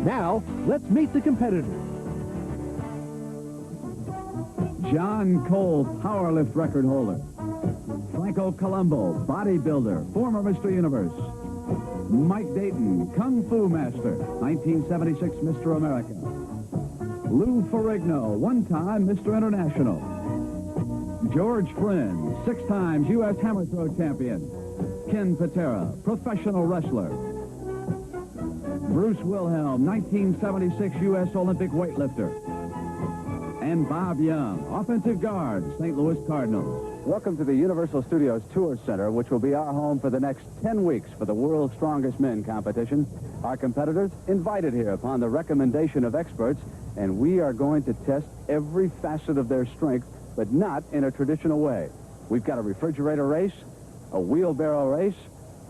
Now, let's meet the competitors. John Cole, powerlift record holder. Franco Colombo, bodybuilder, former Mr. Universe. Mike Dayton, Kung Fu Master, 1976 Mr. America. Lou Ferrigno, one-time Mr. International. George Flynn, 6 times U.S. hammer throw champion. Ken Patera, professional wrestler. Bruce Wilhelm, 1976 U.S. Olympic weightlifter. And Bob Young, offensive guard, St. Louis Cardinals. Welcome to the Universal Studios Tour Center, which will be our home for the next 10 weeks for the World's Strongest Men competition. Our competitors invited here upon the recommendation of experts, and we are going to test every facet of their strength, but not in a traditional way. We've got a refrigerator race, a wheelbarrow race,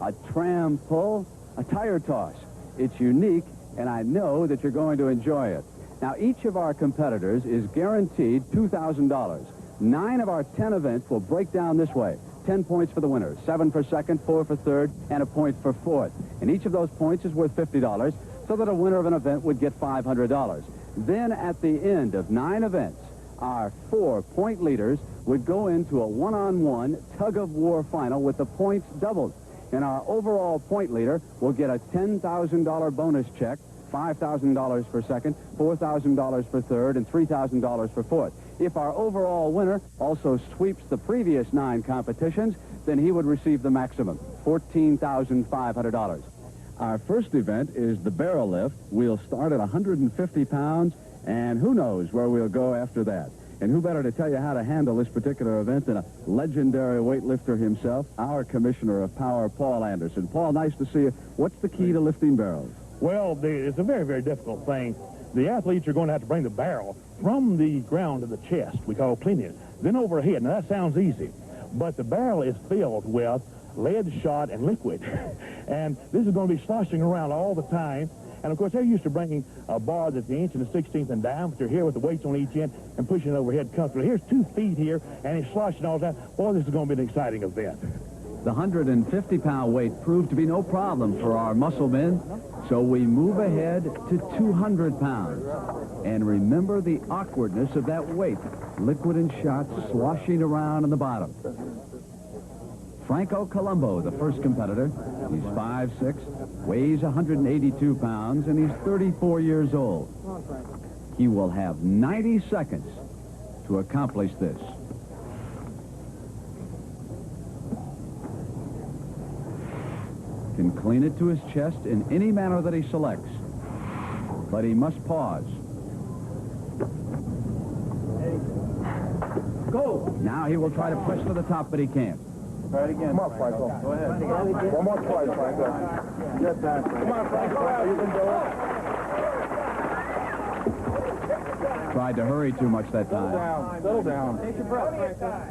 a tram pull, a tire toss. It's unique, and I know that you're going to enjoy it. Now, each of our competitors is guaranteed $2,000. 9 of our 10 events will break down this way. 10 points for the winner, 7 for second, 4 for third, and a point for fourth. And each of those points is worth $50, so that a winner of an event would get $500. Then, at the end of 9 events, our 4 point leaders would go into a one-on-one tug-of-war final with the points doubled. And our overall point leader will get a $10,000 bonus check, $5,000 for second, $4,000 for third, and $3,000 for fourth. If our overall winner also sweeps the previous 9 competitions, then he would receive the maximum, $14,500. Our first event is the barrel lift. We'll start at 150 pounds, and who knows where we'll go after that. And who better to tell you how to handle this particular event than a legendary weightlifter himself, our Commissioner of Power, Paul Anderson. Paul, nice to see you. What's the key to lifting barrels? Well, it's a very, very difficult thing. The athletes are going to have to bring the barrel from the ground to the chest, we call plenius, then overhead. Now, that sounds easy, but the barrel is filled with lead shot and liquid. And this is going to be sloshing around all the time. And, of course, they're used to bringing a bar that's the inch and the 16th in diameter. They're here with the weights on each end and pushing it overhead comfortably. Here's 2 feet here, and it's sloshing all the time. Boy, this is going to be an exciting event. The 150-pound weight proved to be no problem for our muscle men, so we move ahead to 200 pounds. And remember the awkwardness of that weight, liquid and shots sloshing around on the bottom. Franco Colombo, the first competitor. He's 5'6", weighs 182 pounds, and he's 34 years old. He will have 90 seconds to accomplish this. Can clean it to his chest in any manner that he selects. But he must pause. Go! Now he will try to press to the top, but he can't. Try it again. Come on, Franco. Go ahead. One more try, Franco. Get that. Come on, Franco. You can do it. Tried to hurry too much that time. Settle down. Take your breath, Franco.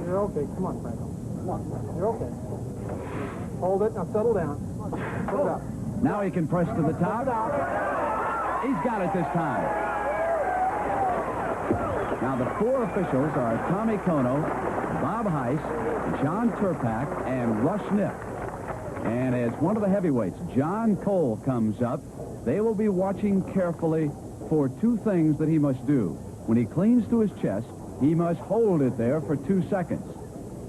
You're okay. Come on, Franco. Come on. You're okay. Hold it. Now settle down. Put it up. Now he can press to the top. He's got it this time. Now the 4 officials are Tommy Kono, Bob Heiss, John Turpak, and Russ Nipp. And as one of the heavyweights, John Cole, comes up, they will be watching carefully for 2 things that he must do. When he cleans to his chest, he must hold it there for 2 seconds.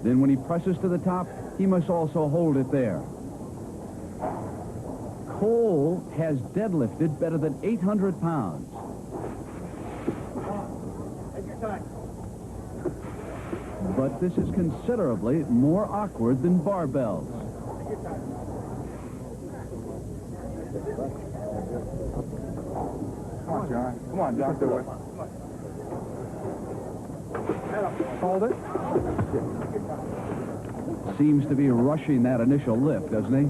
Then when he presses to the top, he must also hold it there. Cole has deadlifted better than 800 pounds. Take your time. But this is considerably more awkward than barbells. Take your time. Come on, John. Come on, John. Do it. Hold it. Seems to be rushing that initial lift, doesn't he?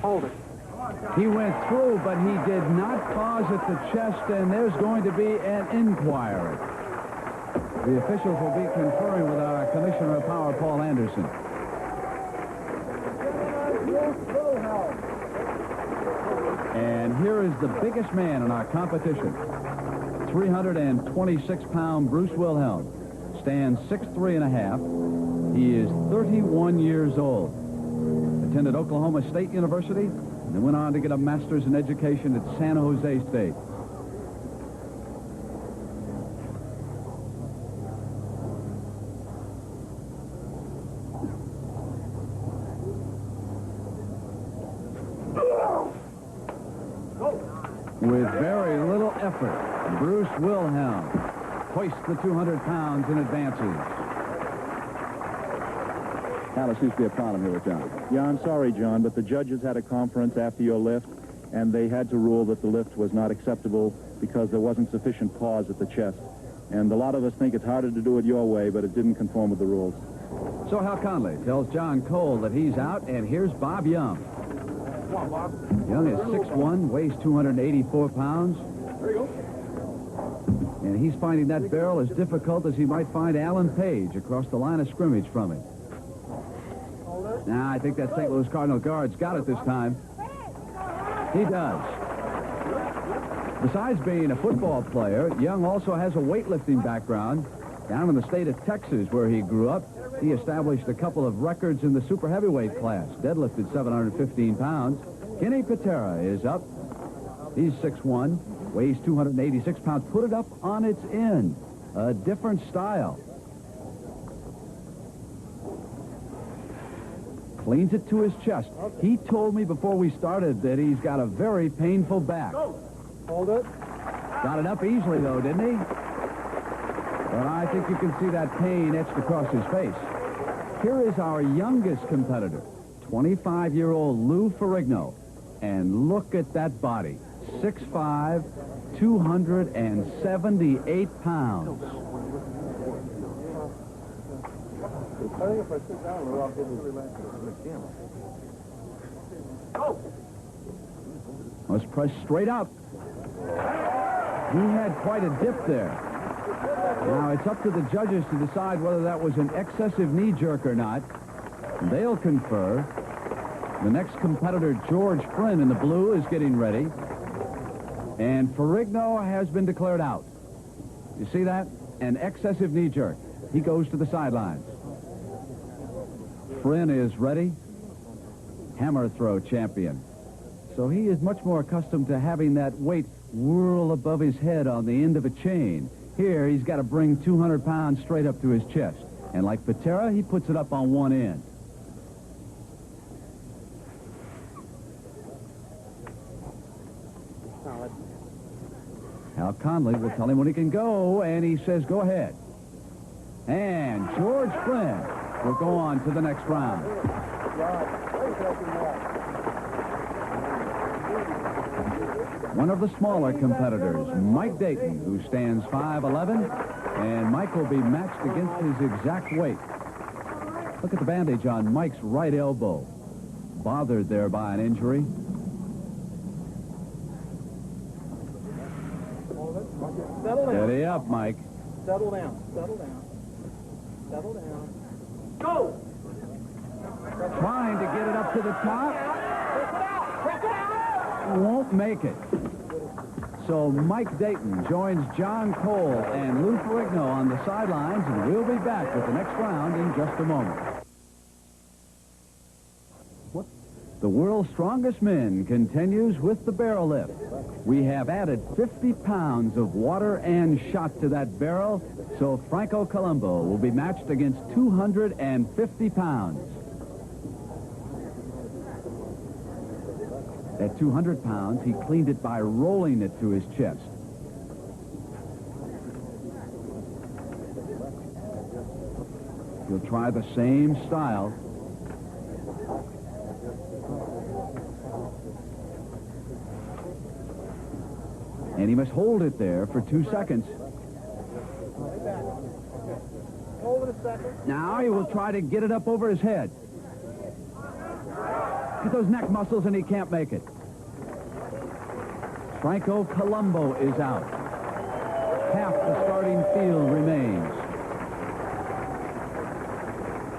Hold it. He went through, but he did not pause at the chest, and there's going to be an inquiry. The officials will be conferring with our commissioner. Commissioner of Power, Paul Anderson. And here is the biggest man in our competition. 326-pound Bruce Wilhelm. Stands 6'3½". He is 31 years old. Attended Oklahoma State University and then went on to get a master's in education at San Jose State. With very little effort, Bruce Wilhelm hoists the 200 pounds and advances. Alice seems to be a problem here with John. Yeah, I'm sorry, John, but the judges had a conference after your lift, and they had to rule that the lift was not acceptable because there wasn't sufficient pause at the chest. And a lot of us think it's harder to do it your way, but it didn't conform with the rules. So Hal Conley tells John Cole that he's out, and here's Bob Young. Come on, Bob. Young is 6'1", weighs 284 pounds. There you go. And he's finding that barrel as difficult as he might find Alan Page across the line of scrimmage from it. Now, I think that St. Louis Cardinal guard's got it this time. He does. Besides being a football player, Young also has a weightlifting background. Down in the state of Texas, where he grew up, he established a couple of records in the super heavyweight class. Deadlifted 715 pounds. Kenny Patera is up. He's 6'1", weighs 286 pounds. Put it up on its end. A different style. Cleans it to his chest. He told me before we started that he's got a very painful back. Hold it. Got it up easily, though, didn't he? Well, I think you can see that pain etched across his face. Here is our youngest competitor, 25-year-old Lou Ferrigno. And look at that body. 6'5", 278 pounds. I think if I sit down, I'll get it relaxed on the camera. Must press straight up. He had quite a dip there. Now, it's up to the judges to decide whether that was an excessive knee jerk or not. They'll confer. The next competitor, George Flynn, in the blue, is getting ready. And Ferrigno has been declared out. You see that? An excessive knee jerk. He goes to the sidelines. Flynn is ready. Hammer throw champion. So he is much more accustomed to having that weight whirl above his head on the end of a chain. Here, he's got to bring 200 pounds straight up to his chest. And like Patera, he puts it up on one end. Solid. Hal Conley will tell him when he can go, and he says, go ahead. And George Flynn will go on to the next round. One of the smaller competitors, Mike Dayton, who stands 5'11", and Mike will be matched against his exact weight. Look at the bandage on Mike's right elbow. Bothered there by an injury. Settle down. Steady up, Mike. Settle down. Settle down. Settle down. Go! Trying to get it up to the top. Press it out! Press it out! Won't make it. So Mike Dayton joins John Cole and Lou Ferrigno on the sidelines, and we'll be back with the next round in just a moment. The world's strongest men continues with the barrel lift. We have added 50 pounds of water and shot to that barrel, so Franco Colombo will be matched against 250 pounds. At 200 pounds, he cleaned it by rolling it to his chest. He'll try the same style. And he must hold it there for 2 seconds. Hold it a second. Now he will try to get it up over his head. Get those neck muscles, and he can't make it. Franco Colombo is out. Half the starting field remains.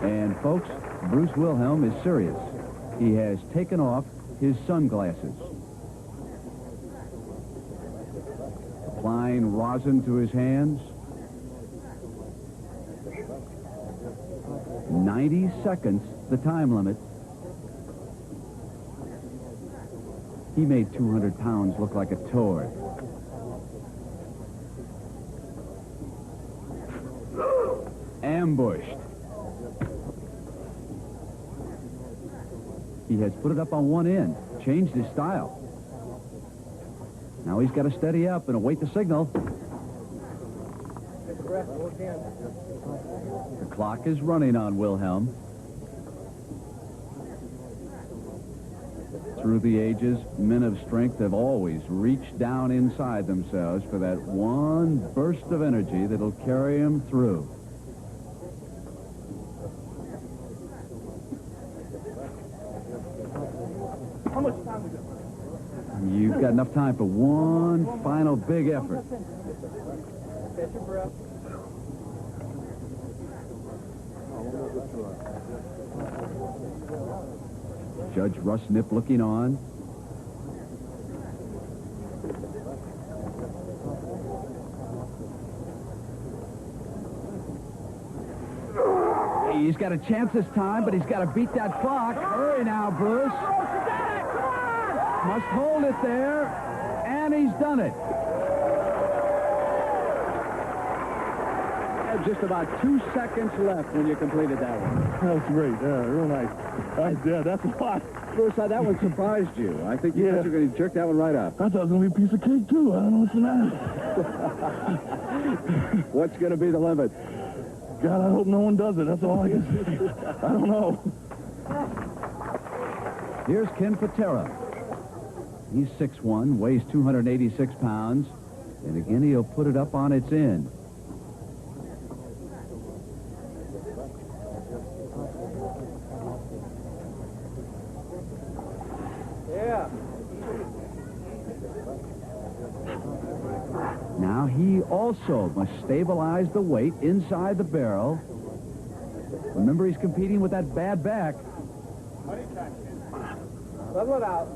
And folks, Bruce Wilhelm is serious. He has taken off his sunglasses. Applying rosin to his hands. 90 seconds, the time limit. He made 200 pounds look like a toad. Ambushed. He has put it up on one end, changed his style. Now he's got to steady up and await the signal. The clock is running on Wilhelm. Through the ages, men of strength have always reached down inside themselves for that one burst of energy that'll carry them through. How much time we got? You've got enough time for one final big effort. Catch your breath. Judge Russ Nip looking on. He's got a chance this time, but he's got to beat that clock. Hurry now, Bruce. Must hold it there, and he's done it. Had just about 2 seconds left when you completed that one. That was great. Yeah, real nice. Yeah, that's a lot. Bruce, that one surprised you. I think you guys are going to jerk that one right up. I thought it was going to be a piece of cake, too. I don't know what's the matter. What's going to be the limit? God, I hope no one does it. That's all I can say. I don't know. Here's Ken Patera. He's 6'1", weighs 286 pounds, and again he'll put it up on its end. Yeah. Now he also must stabilize the weight inside the barrel. Remember, he's competing with that bad back. Level it out.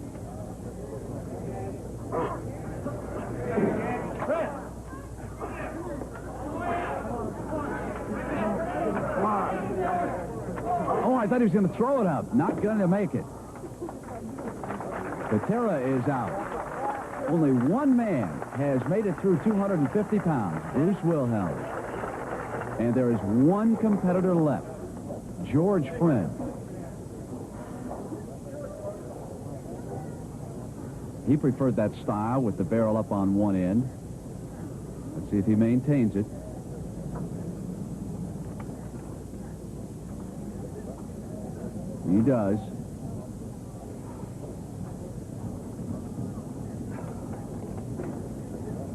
Oh, I thought he was going to throw it up. Not going to make it. Patera is out. Only one man has made it through 250 pounds, Bruce Wilhelm. And there is one competitor left, George Friend. He preferred that style with the barrel up on one end. Let's see if he maintains it. He does.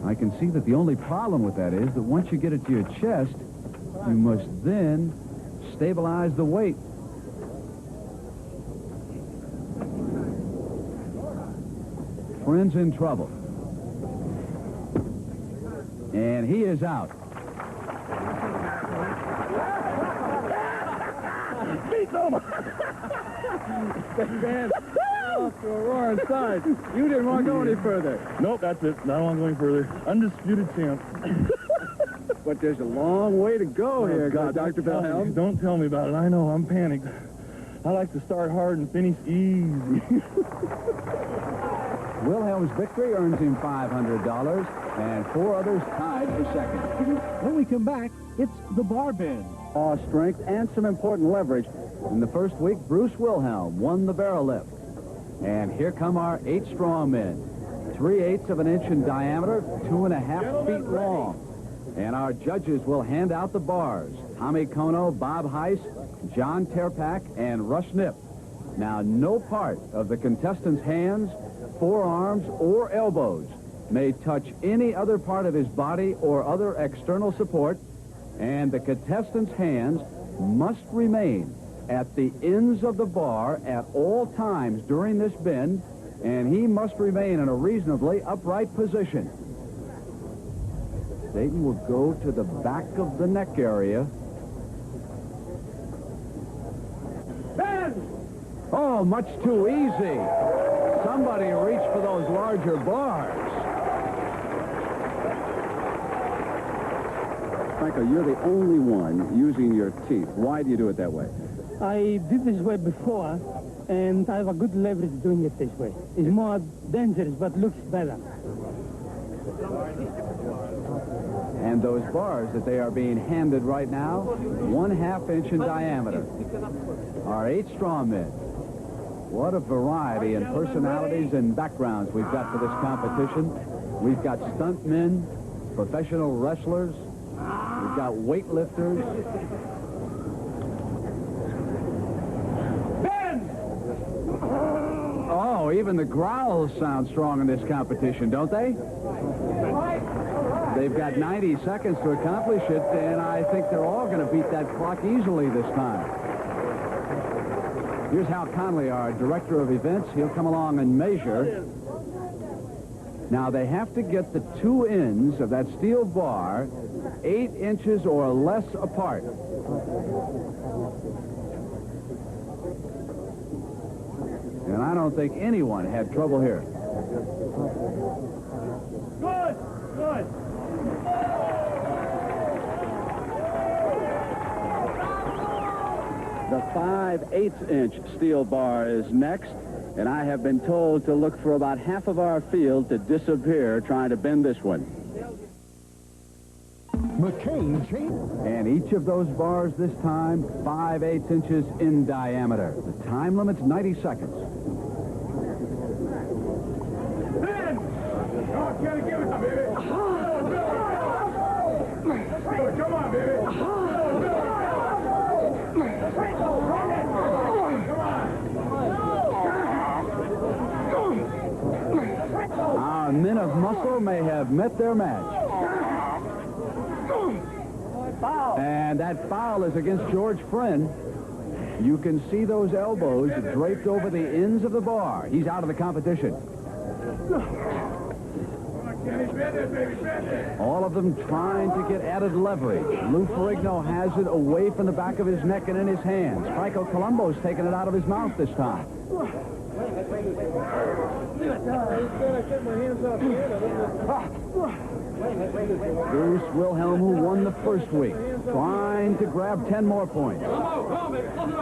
I can see that the only problem with that is that once you get it to your chest, you must then stabilize the weight. Friend's in trouble. And he is out. Beat them! Man, off to a roaring start. You didn't want to go any further. Nope, that's it. Not want to go any further. Undisputed champ. But there's a long way to go here, God, Dr. Wilhelm. Don't tell me about it. I know. I'm panicked. I like to start hard and finish easy. Wilhelm's victory earns him $500, and 4 others tied for second. When we come back, it's the bar bend. Strength and some important leverage. In the first week, Bruce Wilhelm won the barrel lift. And here come our 8 strong men. 3/8 of an inch in diameter, 2.5 feet long. And our judges will hand out the bars. Tommy Kono, Bob Heiss, John Terpak, and Russ Nip. Now, no part of the contestant's hands, forearms, or elbows may touch any other part of his body or other external support, and the contestant's hands must remain at the ends of the bar at all times during this bend, and he must remain in a reasonably upright position. Dayton will go to the back of the neck area. Oh, much too easy. Somebody reached for those larger bars. Franco, you're the only one using your teeth. Why do you do it that way? I did this way before, and I have a good leverage doing it this way. It's more dangerous, but looks better. And those bars that they are being handed right now, 1/2 inch in diameter, are 8 strongmen. What a variety in personalities and backgrounds we've got for this competition. We've got stuntmen, professional wrestlers, we've got weightlifters. Oh, even the growls sound strong in this competition, don't they? They've got 90 seconds to accomplish it, and I think they're all going to beat that clock easily this time. Here's Hal Conley, our director of events. He'll come along and measure. Now, they have to get the 2 ends of that steel bar 8 inches or less apart. And I don't think anyone had trouble here. Good, good. The 5/8 inch steel bar is next, and I have been told to look for about half of our field to disappear trying to bend this one. And each of those bars this time, 5/8 inches in diameter. The time limit's 90 seconds. Gotta give it to me, baby. Come on, baby. Our men of muscle may have met their match. And that foul is against George Friend. You can see those elbows draped over the ends of the bar. He's out of the competition. All of them trying to get added leverage. Lou Ferrigno has it away from the back of his neck and in his hands. Franco Colombo's taking it out of his mouth this time. Bruce Wilhelm, who won the first week, trying to grab 10 more points.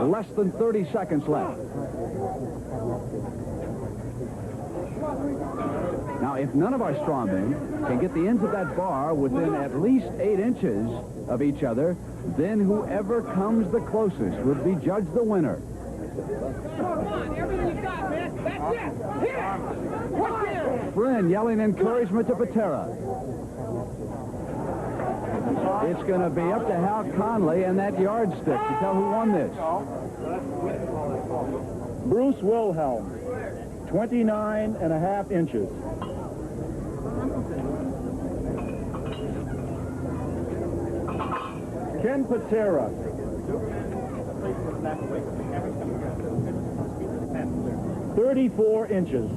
Less than 30 seconds left. Now, if none of our strongmen can get the ends of that bar within at least 8 inches of each other, then whoever comes the closest would be judged the winner. Come on, everything you got, man. That's it. Here. What's here? Friend yelling encouragement to Patera. It's going to be up to Hal Conley and that yardstick to tell who won this. Bruce Wilhelm, 29.5 inches. Ken Patera, 34 inches.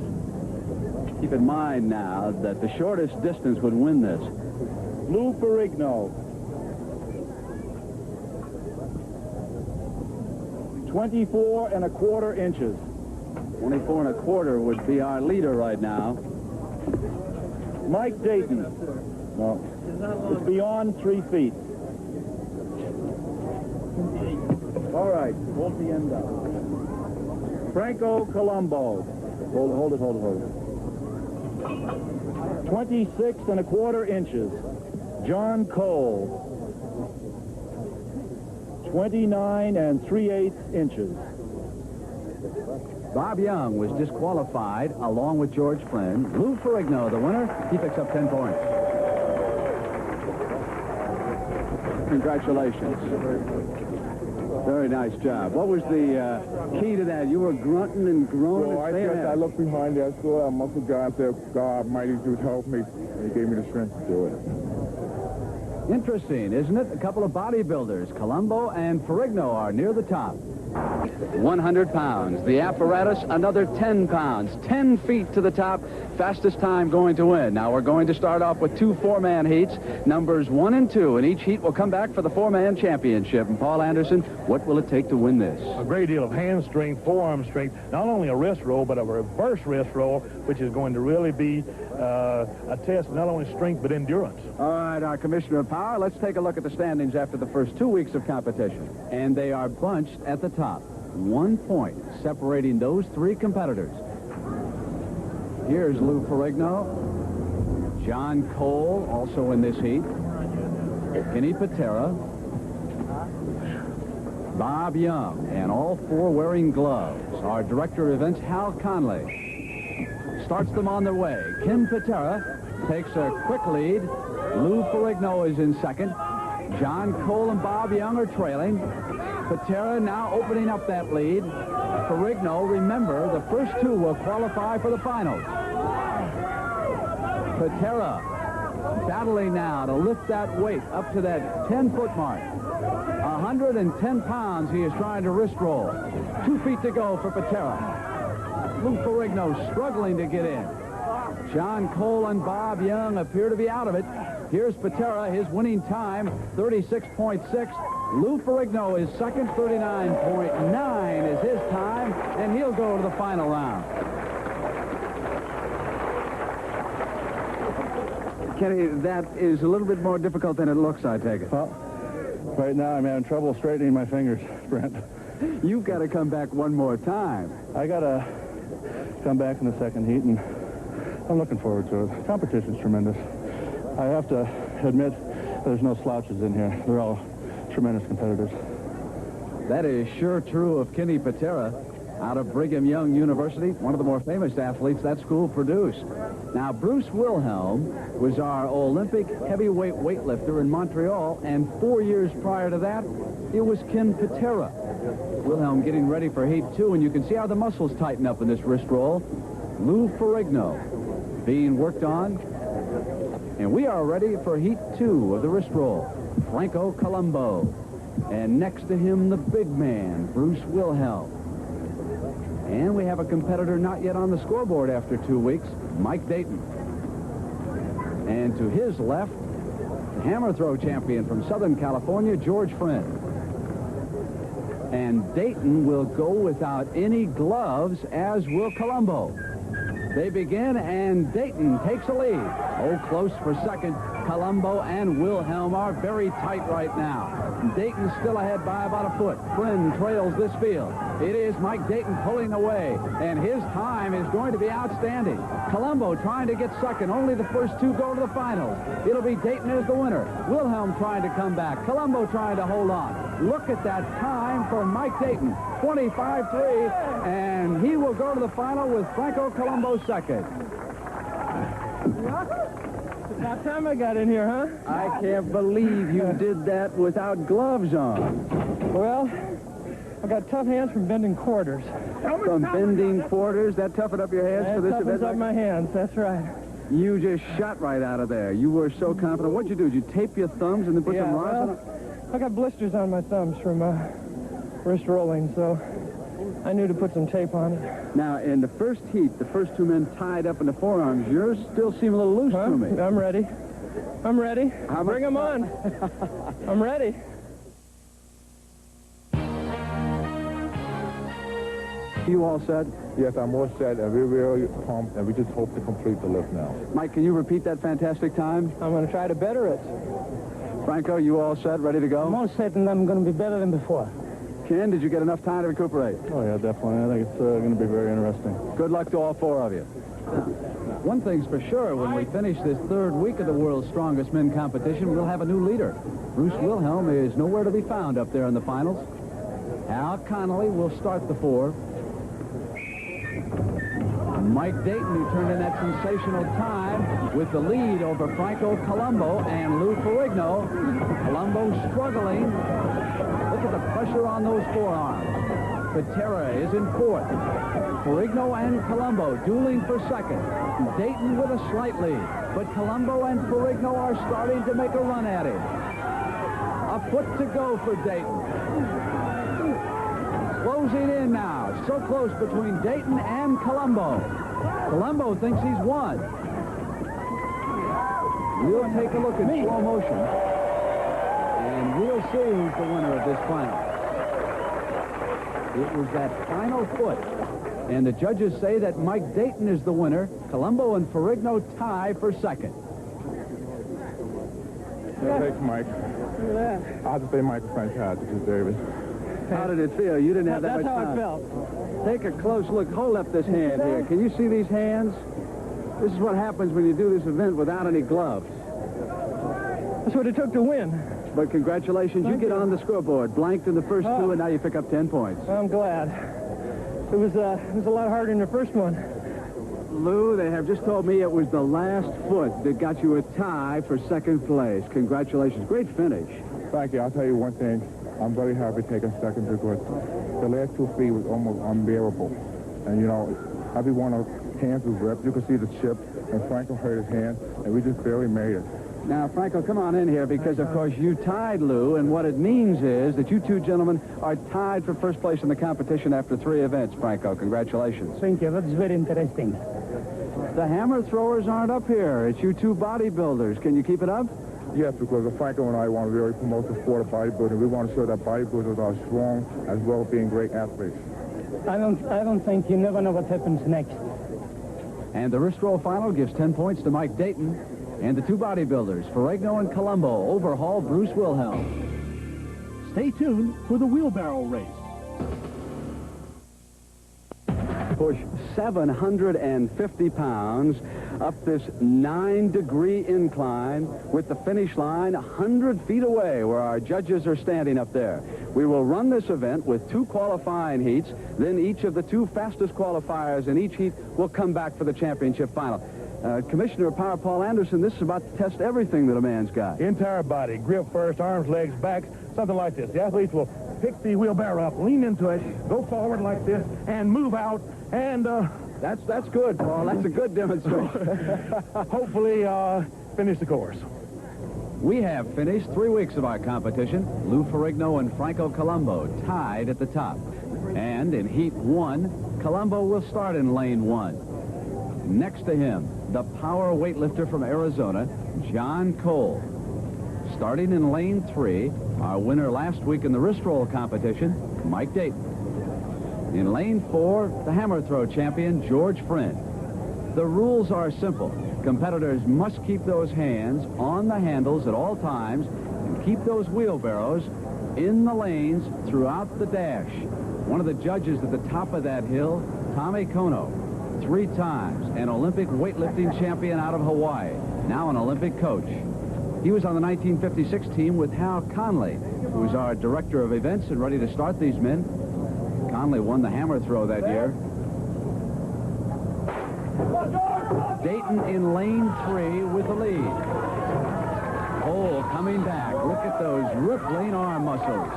Keep in mind now that the shortest distance would win this. Lou Ferrigno, 24.25 inches. 24.25 would be our leader right now. Mike Dayton, no, it's beyond 3 feet. All right, hold the end up. Franco Colombo, hold it. 26.25 inches. John Cole, 29 3/8 inches. Bob Young was disqualified along with George Friend. Lou Ferrigno, the winner, he picks up 10 points. Congratulations. Very nice job. What was the key to that? You were grunting and groaning. Well, I looked behind there. I saw a muscle guy up there. God mighty dude helped me. And he gave me the strength to do it. Interesting, isn't it? A couple of bodybuilders, Colombo and Ferrigno, are near the top. 100 pounds. The apparatus, another 10 pounds. 10 feet to the top. fastest time going to win. Now we're going to start off with 2 4-man heats, numbers 1 and 2, and each heat will come back for the 4-man championship. And Paul Anderson, what will it take to win this? A great deal of hand strength, forearm strength, not only a wrist roll, but a reverse wrist roll, which is going to really be a test of not only strength, but endurance. All right, our Commissioner of Power, let's take a look at the standings after the first 2 weeks of competition. And they are bunched at the top. 1 point separating those 3 competitors. Here's Lou Ferrigno, John Cole, also in this heat, Kenny Patera, Bob Young, and all 4 wearing gloves. Our director of events, Hal Conley, starts them on their way. Ken Patera takes a quick lead. Lou Ferrigno is in second. John Cole and Bob Young are trailing. Patera now opening up that lead. Ferrigno, remember, the first 2 will qualify for the finals. Patera battling now to lift that weight up to that 10-foot mark. 110 pounds he is trying to wrist roll. 2 feet to go for Patera. Lou Ferrigno struggling to get in. John Cole and Bob Young appear to be out of it. Here's Patera, his winning time, 36.6. Lou Ferrigno is second, 39.9 is his time, and he'll go to the final round. Kenny, that is a little bit more difficult than it looks, I take it. Well, right now I'm having trouble straightening my fingers, Brent. You've got to come back one more time. I got to come back in the second heat, and I'm looking forward to it. Competition's tremendous. I have to admit there's no slouches in here. They're all tremendous competitors. That is sure true of Kenny Patera out of Brigham Young University, one of the more famous athletes that school produced. Now, Bruce Wilhelm was our Olympic heavyweight weightlifter in Montreal, and 4 years prior to that, it was Ken Patera. Wilhelm getting ready for Heat 2, and you can see how the muscles tighten up in this wrist roll. Lou Ferrigno being worked on, and we are ready for Heat 2 of the wrist roll. Franco Colombo, and next to him, the big man, Bruce Wilhelm. And we have a competitor not yet on the scoreboard after 2 weeks, Mike Dayton. And to his left, the hammer throw champion from Southern California, George Friend. And Dayton will go without any gloves, as will Colombo. They begin, and Dayton takes a lead. Oh, close for second. Colombo and Wilhelm are very tight right now. Dayton still ahead by about a foot. Friend trails this field. It is Mike Dayton pulling away, and his time is going to be outstanding. Colombo trying to get second. Only the first 2 go to the finals. It'll be Dayton as the winner. Wilhelm trying to come back. Colombo trying to hold on. Look at that time for Mike Dayton. 25-3, and he will go to the final with Franco Colombo second. About time I got in here, huh? I can't believe you did that without gloves on. Well, I got tough hands from bending quarters. From bending quarters? That toughened up your hands That for this toughens event? up my hands, that's right. You just shot right out of there. You were so confident. What'd you do? Did you tape your thumbs and then put some rods on it? I got blisters on my thumbs from wrist rolling, so I knew to put some tape on it. Now, in the first heat, the first 2 men tied up in the forearms. Yours still seem a little loose to me. I'm ready. I'm ready. Bring them on. I'm ready. You all said? Yes, I'm all set, and we're really pumped, and we just hope to complete the lift now. Mike, can you repeat that fantastic time? I'm going to try to better it. Franco, you all set, ready to go? I'm most certain I'm going to be better than before. Ken, did you get enough time to recuperate? Oh, yeah, definitely. I think it's going to be very interesting. Good luck to all 4 of you. One thing's for sure, when we finish this 3rd week of the World's Strongest Men competition, we'll have a new leader. Bruce Wilhelm is nowhere to be found up there in the finals. Al Connolly will start the 4. Mike Dayton, who turned in that sensational time with the lead over Franco Colombo and Lou Ferrigno. Colombo struggling. Look at the pressure on those forearms. Patera is in 4th. Ferrigno and Colombo dueling for 2nd. Dayton with a slight lead. But Colombo and Ferrigno are starting to make a run at it. A foot to go for Dayton. Closing in now. So close between Dayton and Colombo. Colombo thinks he's won. We'll take a look at slow motion, and we'll see who's the winner of this final. It was that final foot, and the judges say that Mike Dayton is the winner. Colombo and Ferrigno tie for second. Thanks, Mike. Look at that. I have to say Mike is fantastic, David. How did it feel? You didn't have that That's much how time. it felt. Take a close look. Hold up this hand here. Can you see these hands? This is what happens when you do this event without any gloves. That's what it took to win. But congratulations, you get on the scoreboard. Blanked in the first two, and now you pick up 10 points. I'm glad. It was a lot harder than the first one. Lou, they have just told me it was the last foot that got you a tie for second place. Congratulations. Great finish. Thank you. I'll tell you one thing. I'm very happy taking second because the last 2 feet was almost unbearable. And, you know, every one of his hands was ripped. You could see the chip, and Franco hurt his hand, and we just barely made it. Now, Franco, come on in here because, of course, you tied Lou, and what it means is that you two gentlemen are tied for first place in the competition after 3 events, Franco. Congratulations. Thank you. That's very interesting. The hammer throwers aren't up here. It's you two bodybuilders. Can you keep it up? Yes, because Franco and I want to really promote the sport of bodybuilding. We want to show that bodybuilders are strong as well as being great athletes. I don't think you never know what happens next. And the wrist roll final gives 10 points to Mike Dayton. And the 2 bodybuilders, Ferrigno and Colombo, overhaul Bruce Wilhelm. Stay tuned for the wheelbarrow race. Push 750 pounds up this 9-degree incline with the finish line 100 feet away where our judges are standing up there. We will run this event with 2 qualifying heats. Then each of the 2 fastest qualifiers in each heat will come back for the championship final. Commissioner of Power Paul Anderson, this is about to test everything that a man's got. Entire body, grip first, arms, legs, back, something like this. The athletes will pick the wheelbarrow up, lean into it, go forward like this, and move out, and That's good, Paul. That's a good demonstration. hopefully finish the course. We have finished 3 weeks of our competition. Lou Ferrigno and Franco Colombo tied at the top. And in Heat 1, Colombo will start in Lane 1. Next to him, the power weightlifter from Arizona, John Cole. Starting in Lane 3, our winner last week in the wrist roll competition, Mike Dayton. In Lane 4, the hammer throw champion, George Friend. The rules are simple. Competitors must keep those hands on the handles at all times and keep those wheelbarrows in the lanes throughout the dash. One of the judges at the top of that hill, Tommy Kono, 3 times an Olympic weightlifting champion out of Hawaii, now an Olympic coach. He was on the 1956 team with Hal Conley, who was our director of events and ready to start these men. Conley won the hammer throw that year. Dayton in Lane 3 with the lead. Cole coming back. Look at those rippling arm muscles.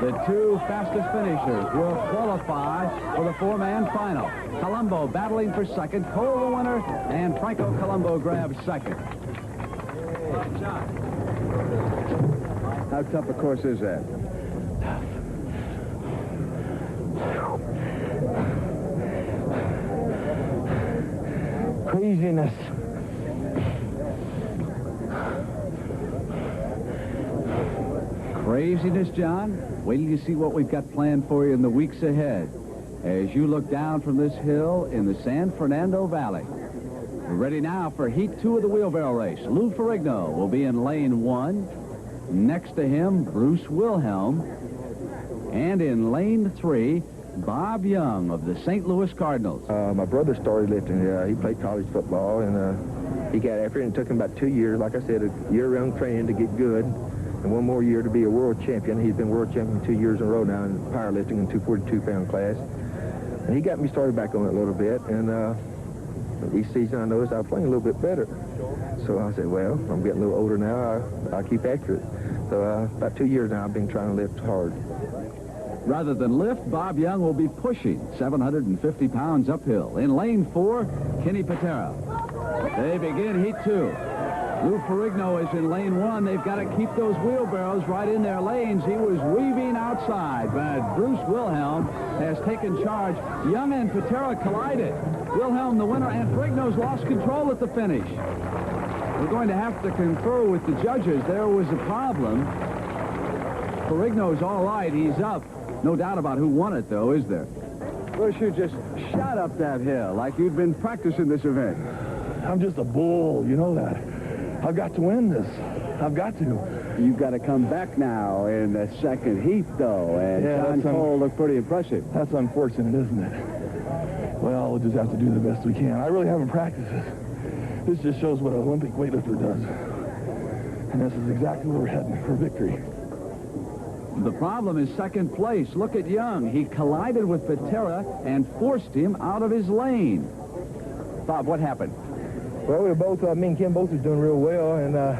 The 2 fastest finishers will qualify for the 4-man final. Colombo battling for second. Cole the winner, and Franco Colombo grabs second. How tough a course is that? Craziness. Craziness, John? Wait till you see what we've got planned for you in the weeks ahead as you look down from this hill in the San Fernando Valley. We're ready now for Heat 2 of the wheelbarrow race. Lou Ferrigno will be in Lane 1. Next to him, Bruce Wilhelm. And in Lane 3, Bob Young of the St. Louis Cardinals. My brother started lifting. He played college football, and he got after it. And it took him about 2 years, like I said, a year-round training to get good, and 1 more year to be a world champion. He's been world champion 2 years in a row now in powerlifting in 242-pound class. And he got me started back on it a little bit, and each season I noticed I was playing a little bit better. So I said, well, I'm getting a little older now. I'll keep after it. So about 2 years now I've been trying to lift hard. Rather than lift, Bob Young will be pushing 750 pounds uphill. In Lane 4, Kenny Patera. They begin Heat 2. Lou Ferrigno is in lane 1. They've got to keep those wheelbarrows right in their lanes. He was weaving outside, but Bruce Wilhelm has taken charge. Young and Patera collided. Wilhelm the winner, and Ferrigno's lost control at the finish. We're going to have to confer with the judges. There was a problem. Ferrigno's all right. He's up. No doubt about who won it, though, is there? Bruce, you just shot up that hill like you'd been practicing this event. I'm just a bull, you know that. I've got to win this. I've got to. You've got to come back now in the second heat, though, and John Cole looked pretty impressive. That's unfortunate, isn't it? Well, we'll just have to do the best we can. I really haven't practiced this. This just shows what an Olympic weightlifter does. And this is exactly where we're heading for victory. The problem is second place. Look at Young. He collided with Patera and forced him out of his lane. Bob, what happened? Well, we were both, me and Ken both was doing real well, and I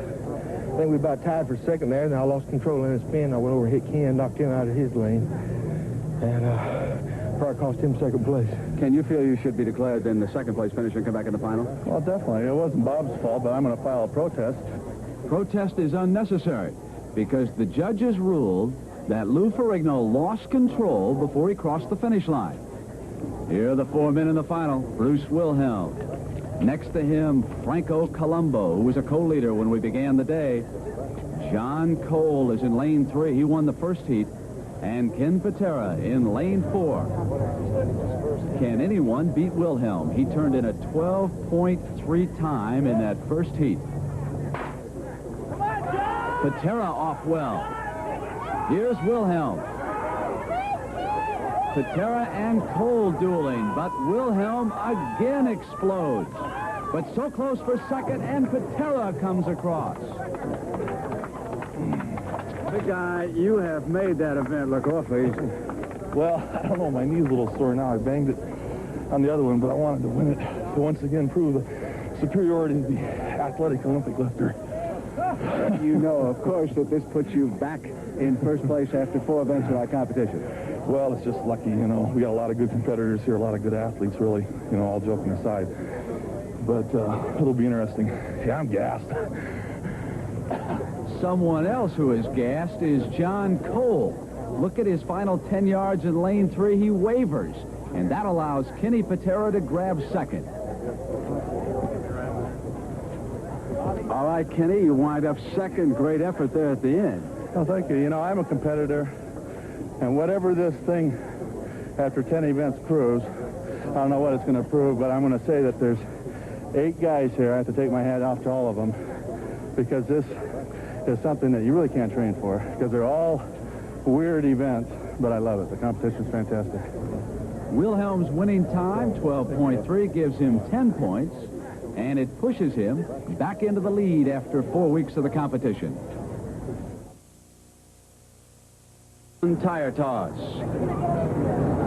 think we about tied for second there, and I lost control in the spin. I went over and hit Ken, knocked him out of his lane, and probably cost him second place. Can you feel you should be declared in the second place finish and come back in the final? Well, definitely. It wasn't Bob's fault, but I'm going to file a protest. Protest is unnecessary because the judges ruled that Lou Ferrigno lost control before he crossed the finish line. Here are the 4 men in the final. Bruce Wilhelm. Next to him, Franco Colombo, who was a co-leader when we began the day. John Cole is in lane 3. He won the first heat. And Ken Patera in lane 4. Can anyone beat Wilhelm? He turned in a 12.3 time in that first heat. Patera off well. Here's Wilhelm. Patera and Cole dueling, but Wilhelm again explodes. But so close for second, and Patera comes across. Big guy, you have made that event look awfully easy. Well, I don't know. My knee's a little sore now. I banged it on the other one, but I wanted to win it to once again prove the superiority of the athletic Olympic lifter. You know, of course, that this puts you back in first place after 4 events of our competition. Well, it's just lucky, you know. We got a lot of good competitors here, a lot of good athletes, really, you know, all joking aside. But it'll be interesting. Yeah, I'm gassed. Someone else who is gassed is John Cole. Look at his final 10 yards in lane 3. He wavers, and that allows Kenny Patera to grab second. All right, Kenny, you wind up second. Great effort there at the end. Well, thank you. You know, I'm a competitor, and whatever this thing after 10 events proves, I don't know what it's going to prove, but I'm going to say that there's 8 guys here. I have to take my hat off to all of them, because this is something that you really can't train for, because they're all weird events, but I love it. The competition's fantastic. Wilhelm's winning time, 12.3, gives him 10 points, and it pushes him back into the lead after 4 weeks of the competition. Tire toss.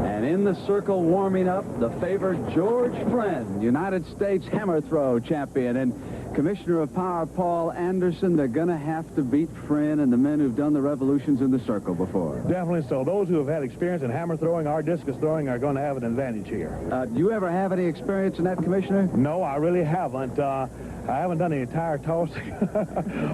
And in the circle warming up, the favored George Friend, United States hammer throw champion, and Commissioner of Power Paul Anderson. They're going to have to beat Friend and the men who've done the revolutions in the circle before. Definitely so. Those who have had experience in hammer throwing or discus throwing are going to have an advantage here. Do you ever have any experience in that, Commissioner? No, I really haven't. I haven't done any tire tossing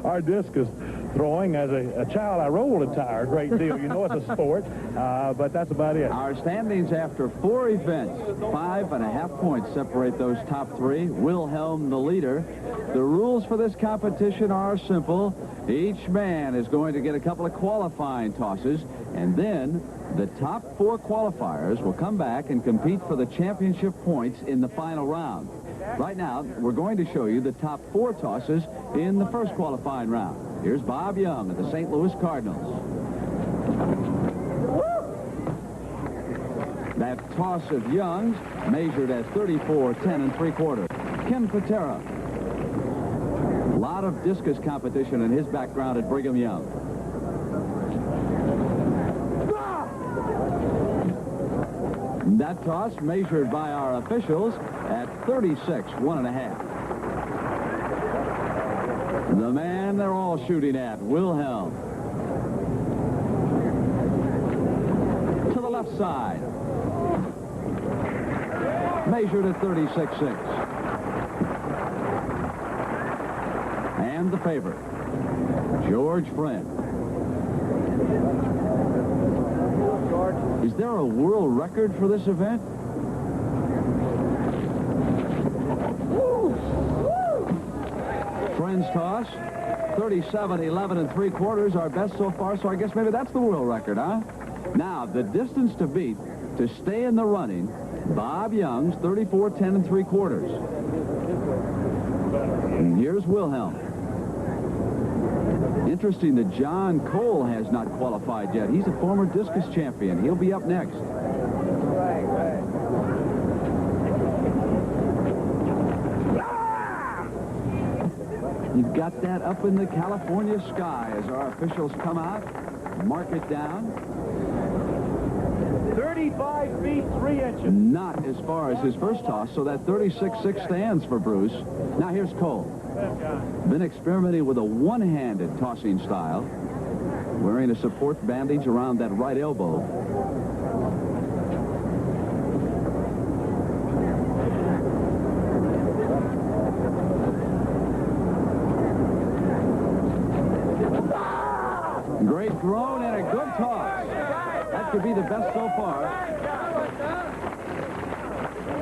or discus throwing. As a child, I rolled a tire a great deal. You know, it's a sport, but that's about it. Our standings after 4 events, 5.5 points separate those top 3. Wilhelm the leader. The rules for this competition are simple. Each man is going to get a couple of qualifying tosses, and then the top 4 qualifiers will come back and compete for the championship points in the final round. Right now, we're going to show you the top 4 tosses in the first qualifying round. Here's Bob Young of the St. Louis Cardinals. That toss of Young's measured at 34, 10 3/4. Ken Patera. A lot of discus competition in his background at Brigham Young. That toss measured by our officials at 36, 1.5. The man they're all shooting at, Wilhelm. To the left side. Measured at 36, 6. And And the favorite, George Friend. Is there a world record for this event? Friend's toss, 37-11 3/4, our best so far, so I guess maybe that's the world record, huh? Now, the distance to beat to stay in the running, Bob Young's 34-10 3/4. And here's Wilhelm. Interesting that John Cole has not qualified yet. He's a former discus champion. He'll be up next. You've got that up in the California sky as our officials come out, mark it down. 35 feet 3 inches. Not as far as his first toss, so that 36-6 stands for Bruce. Now here's Cole. Been experimenting with a one-handed tossing style, wearing a support bandage around that right elbow. Great throw and a good toss. That could be the best so far.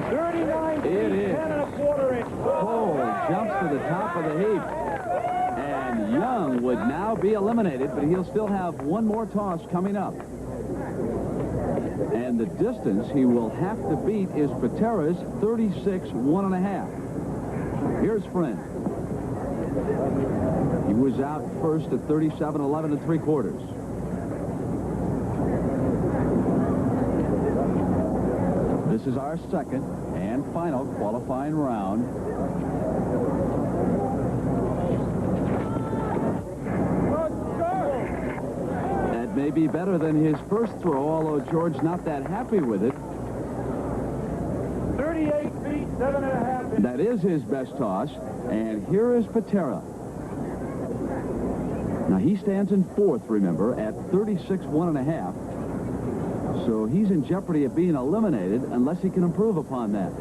39 feet, It is. 10 1/4 inches. Cole jumps to the top of the heap. And Young would now be eliminated, but he'll still have one more toss coming up. And the distance he will have to beat is Patera's 36 1.5. Here's Friend. He was out first at 37-11 3/4. This is our second and final qualifying round. That may be better than his first throw, although George not that happy with it. 38 feet 7.5 inches. That is his best toss, and here is Patera. Now, he stands in fourth, remember, at 36 1.5. So he's in jeopardy of being eliminated unless he can improve upon that.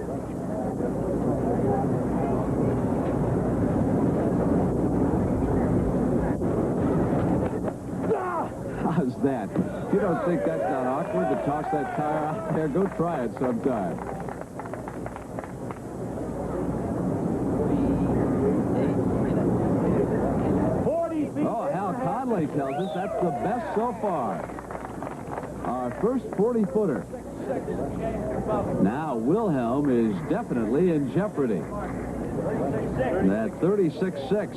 How's that? If you don't think that's not awkward to toss that tire out there, go try it sometime. Tells us that's the best so far. Our first 40-footer. Now Wilhelm is definitely in jeopardy. That 36-6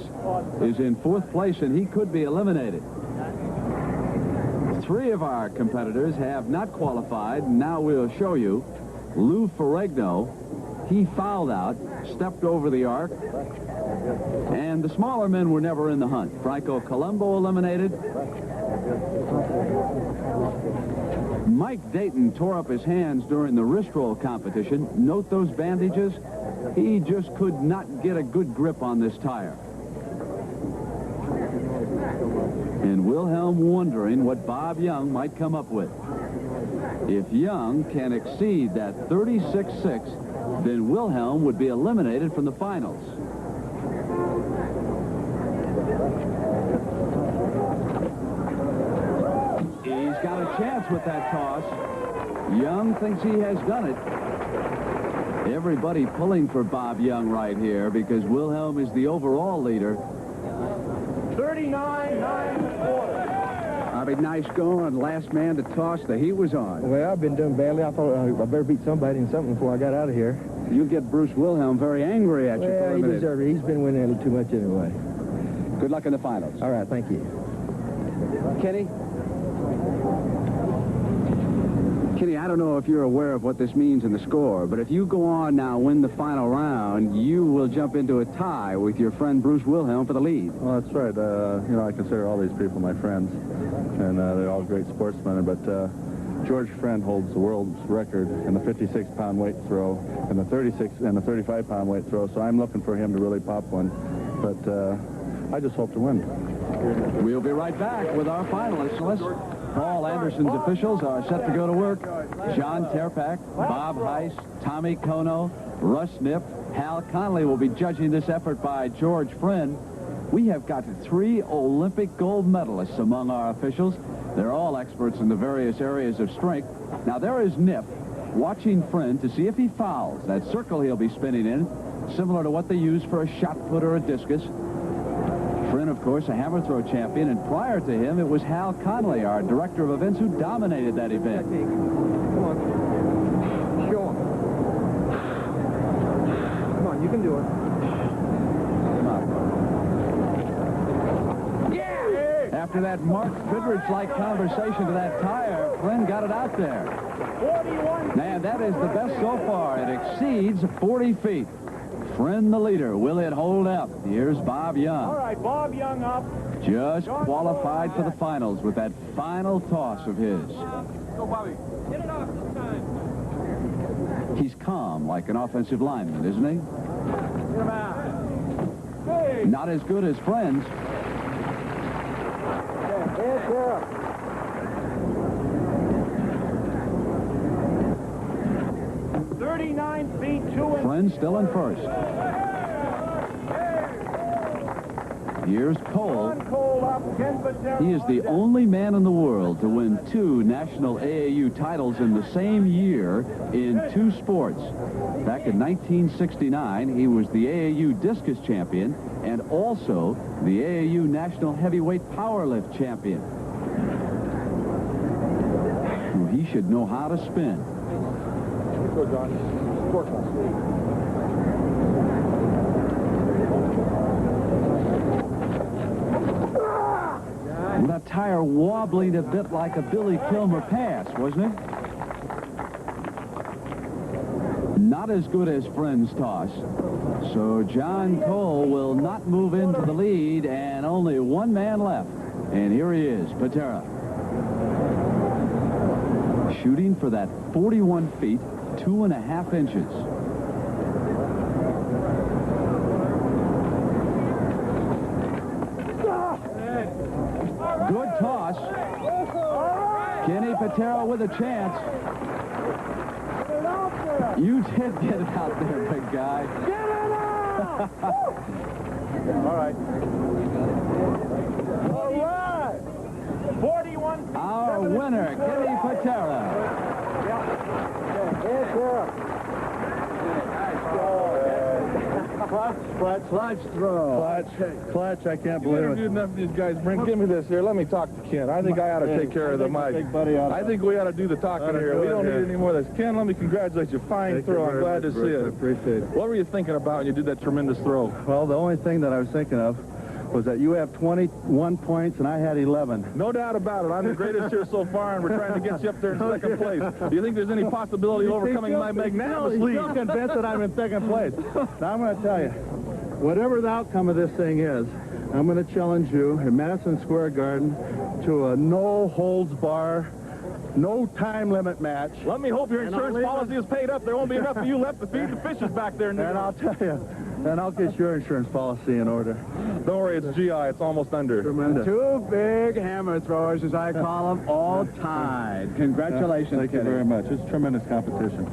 is in fourth place, and he could be eliminated. Three of our competitors have not qualified. Now we'll show you. Lou Ferrigno, he fouled out, stepped over the arc. And the smaller men were never in the hunt. Franco Colombo eliminated. Mike Dayton tore up his hands during the wrist roll competition. Note those bandages. He just could not get a good grip on this tire. And Wilhelm wondering what Bob Young might come up with. If Young can exceed that 36-6, then Wilhelm would be eliminated from the finals. He's got a chance with that toss. Young thinks he has done it. Everybody pulling for Bob Young right here because Wilhelm is the overall leader. 39 9 1/4. Bobby, nice going. Last man to toss that he was on. Well, I've been doing badly. I thought I better beat somebody in something before I got out of here. You'll get Bruce Wilhelm very angry at you. Well, he deserved it. He's been winning a little too much anyway. Good luck in the finals. All right, thank you. Kenny? Kenny, I don't know if you're aware of what this means in the score, but if you go on now, win the final round, you will jump into a tie with your friend Bruce Wilhelm for the lead. Well, that's right. You know, I consider all these people my friends, and they're all great sportsmen, but George Friend holds the world's record in the 56-pound weight throw and the 36 and the 35-pound weight throw, so I'm looking for him to really pop one, but I just hope to win. We'll be right back with our finalists. Paul Anderson's officials are set to go to work. John Terpak, Bob Heiss, Tommy Kono, Russ Nipp, Hal Connolly will be judging this effort by George Friend. We have got 3 Olympic gold medalists among our officials. They're all experts in the various areas of strength. Now, there is Nip watching Friend to see if he fouls. That circle he'll be spinning in, similar to what they use for a shot put or a discus. Friend, of course, a hammer throw champion, and prior to him, it was Hal Conley, our director of events, who dominated that event. Come on. Show him. Come on, you can do it. After that Mark Goodrich-like conversation to that tire, Friend got it out there. 41. Man, that is the best so far. It exceeds 40 feet. Friend the leader. Will it hold up? Here's Bob Young. All right, Bob Young up. Just qualified for the finals with that final toss of his. Go, Bobby. Get it off this time. He's calm like an offensive lineman, isn't he? Get him out. Hey. Not as good as Friend's. 39 feet 2 inches. Friend still in first. Here's Cole. He is the only man in the world to win 2 national AAU titles in the same year in 2 sports. Back in 1969, he was the AAU discus champion and also the AAU national heavyweight powerlift champion. Well, he should know how to spin. Go, John. Well, that tire wobbling a bit like a Billy Kilmer pass, wasn't it? Not as good as Friend's toss. So John Cole will not move into the lead, and only one man left. And here he is, Patera. Shooting for that 41 feet, 2.5 inches. Good toss. Kenny Patera with a chance. You did get it out there, big guy. Get it out! All right. All right. 41 feet. Our winner, Kenny Patera. Clutch throw. Clutch, I can't believe it. Interviewed enough of these guys. Brent, give me this here. Let me talk to Ken. I think I ought to take care of the mic. I think we ought to do the talking here. We don't need any more of this. Ken, let me congratulate you. Fine throw. I'm glad to see it. I appreciate it. What were you thinking about when you did that tremendous throw? Well, the only thing that I was thinking of was that you have 21 points and I had 11. No doubt about it. I'm the greatest here so far, and we're trying to get you up there in second place. Do you think there's any possibility of overcoming my magnanimous lead? You're still convinced that I'm in second place. Now, I'm going to tell you, whatever the outcome of this thing is, I'm going to challenge you in Madison Square Garden to a no-holds-bar, no time limit match. Let me hope your insurance policy is paid up. There won't be enough of you left to feed the fishes back there. And I'll tell you, and I'll get your insurance policy in order. Don't worry, it's GI. It's almost under. Tremendous. 2 big hammer throwers, as I call them, all tied. Congratulations, Thank you Kenny. very much. It's tremendous competition.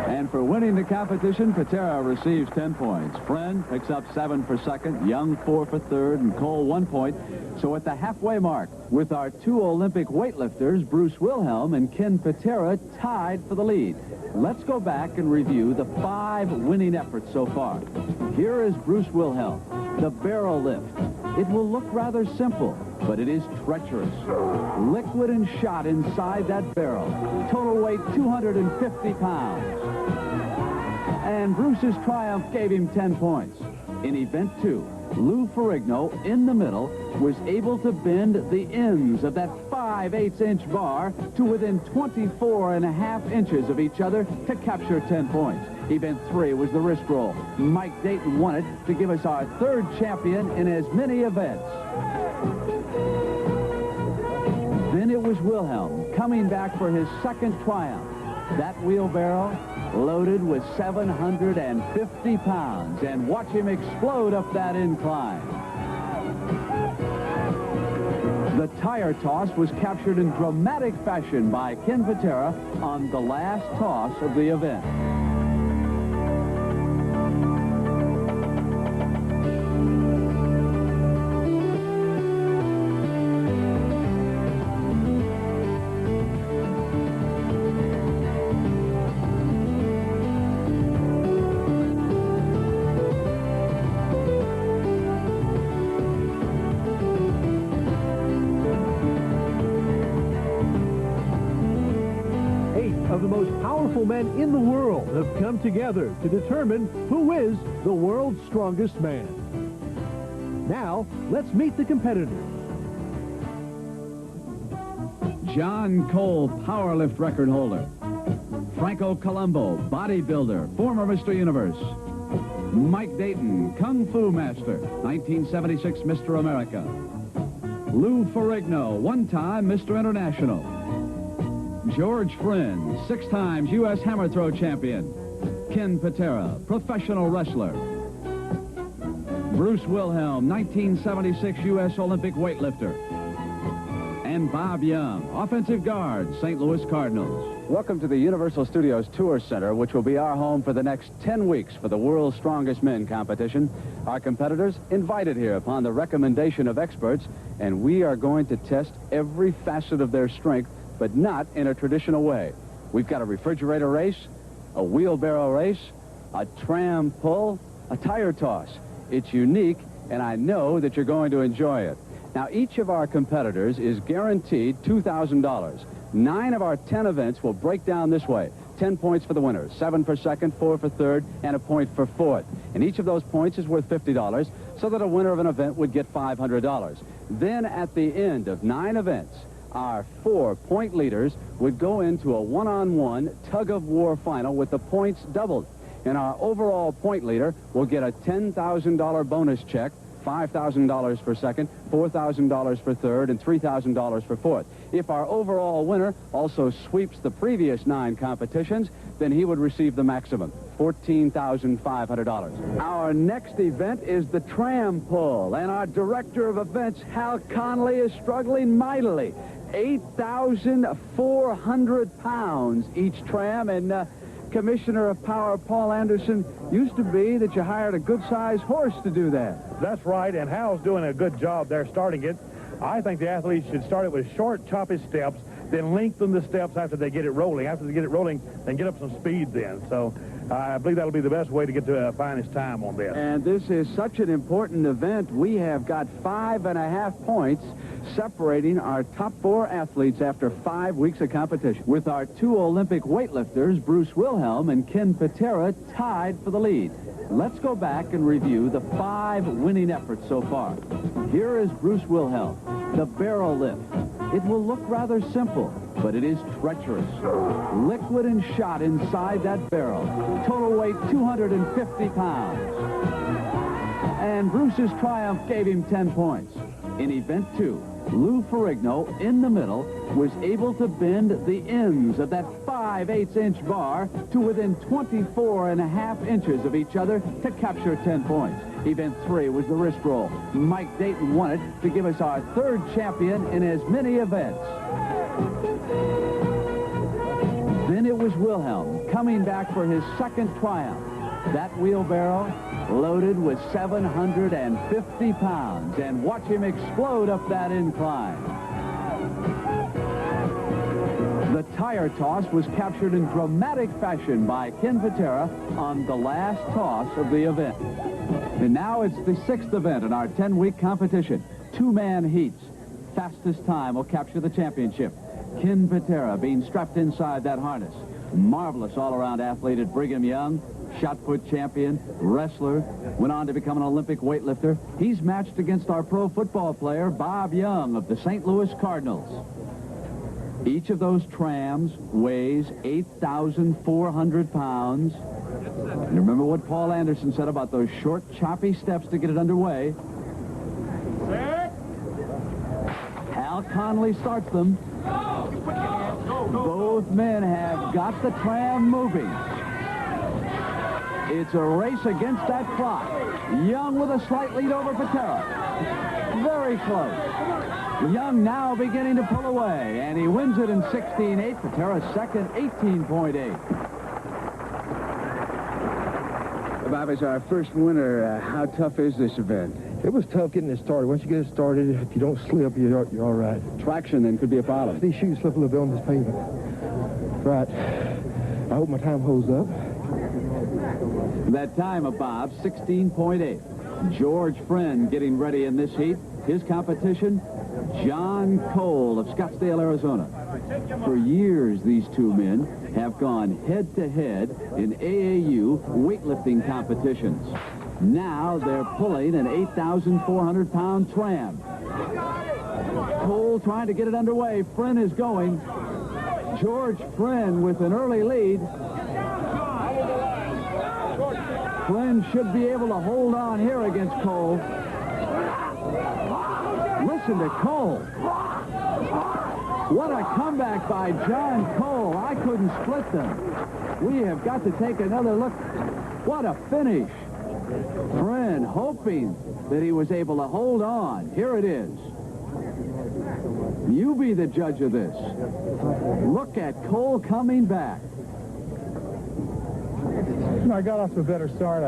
And for winning the competition, Patera receives 10 points. Friend picks up 7 for second, Young 4 for third, and Cole 1 point. So at the halfway mark, with our 2 Olympic weightlifters, Bruce Wilhelm and Ken Patera, tied for the lead. Let's go back and review the 5 winning efforts so far. Here is Bruce Wilhelm, the barrel lift. It will look rather simple, but it is treacherous. Liquid and shot inside that barrel. Total weight 250 pounds. And Bruce's triumph gave him 10 points. In event 2, Lou Ferrigno, in the middle, was able to bend the ends of that 5/8-inch bar to within 24.5 inches of each other to capture 10 points. Event 3 was the wrist roll. Mike Dayton won it to give us our 3rd champion in as many events. Then it was Wilhelm coming back for his 2nd triumph. That wheelbarrow loaded with 750 pounds, and watch him explode up that incline. The tire toss was captured in dramatic fashion by Ken Patera on the last toss of the event. of the most powerful men in the world have come together to determine who is the world's strongest man. Now, let's meet the competitors. John Cole, powerlift record holder. Franco Colombo, bodybuilder, former Mr. Universe. Mike Dayton, Kung Fu master, 1976 Mr. America. Lou Ferrigno, one-time Mr. International. George Friend, 6 times U.S. hammer throw champion. Ken Patera, professional wrestler. Bruce Wilhelm, 1976 U.S. Olympic weightlifter. And Bob Young, offensive guard, St. Louis Cardinals. Welcome to the Universal Studios Tour Center, which will be our home for the next 10 weeks for the World's Strongest Men competition. Our competitors invited here upon the recommendation of experts, and we are going to test every facet of their strength, but not in a traditional way. We've got a refrigerator race, a wheelbarrow race, a tram pull, a tire toss. It's unique, and I know that you're going to enjoy it. Now, each of our competitors is guaranteed $2,000. 9 of our 10 events will break down this way. 10 points for the winners, 7 for second, 4 for third, and a point for fourth. And each of those points is worth $50, so that a winner of an event would get $500. Then at the end of 9 events, our 4 point leaders would go into a one-on-one tug-of-war final with the points doubled. And our overall point leader will get a $10,000 bonus check, $5,000 for second, $4,000 for third, and $3,000 for fourth. If our overall winner also sweeps the previous 9 competitions, then he would receive the maximum, $14,500. Our next event is the tram pull, and our director of events, Hal Conley, is struggling mightily. 8,400 pounds each tram, and Commissioner of Power Paul Anderson, used to be that you hired a good-sized horse to do that. That's right, and Hal's doing a good job there starting it. I think the athletes should start it with short, choppy steps, then lengthen the steps after they get it rolling. After they get it rolling, then get up some speed then. So I believe that'll be the best way to get to a finest time on this. And this is such an important event. We have got 5.5 points separating our top 4 athletes after 5 weeks of competition, with our 2 Olympic weightlifters, Bruce Wilhelm and Ken Patera, tied for the lead. Let's go back and review the 5 winning efforts so far. Here is Bruce Wilhelm, the barrel lift. It will look rather simple, but it is treacherous. Liquid and shot inside that barrel. Total weight 250 pounds. And Bruce's triumph gave him 10 points. In event 2, Lou Ferrigno, in the middle, was able to bend the ends of that 5/8-inch bar to within 24.5 inches of each other to capture 10 points. Event 3 was the wrist roll. Mike Dayton won it to give us our 3rd champion in as many events. Then it was Wilhelm coming back for his 2nd triumph. That wheelbarrow loaded with 750 pounds, and watch him explode up that incline. The tire toss was captured in dramatic fashion by Ken Patera on the last toss of the event. And now it's the 6th event in our 10-week competition. 2-man heats. Fastest time will capture the championship. Ken Patera being strapped inside that harness. Marvelous all-around athlete at Brigham Young. Shot put champion, wrestler, went on to become an Olympic weightlifter. He's matched against our pro football player, Bob Young of the St. Louis Cardinals. Each of those trams weighs 8,400 pounds. And remember what Paul Anderson said about those short, choppy steps to get it underway. Hal Conley starts them. Both men have got the tram moving. It's a race against that clock. Young with a slight lead over Patera. Very close. Young now beginning to pull away, and he wins it in 16.8. Patera's second, 18.8. Bob, as our first winner, how tough is this event? It was tough getting it started. Once you get it started, if you don't slip, you're all right. Traction then could be a problem. These shoes slip a little bit on this pavement. Right. I hope my time holds up. That time of Bob, 16.8. George Friend getting ready in this heat. His competition, John Cole of Scottsdale, Arizona. For years, these two men have gone head-to-head in AAU weightlifting competitions. Now they're pulling an 8,400-pound tram. Cole trying to get it underway. Friend is going. George Friend with an early lead. Friend should be able to hold on here against Cole. Listen to Cole. What a comeback by John Cole. I couldn't split them. We have got to take another look. What a finish. Friend hoping that he was able to hold on. Here it is. You be the judge of this. Look at Cole coming back. I got off to a better start,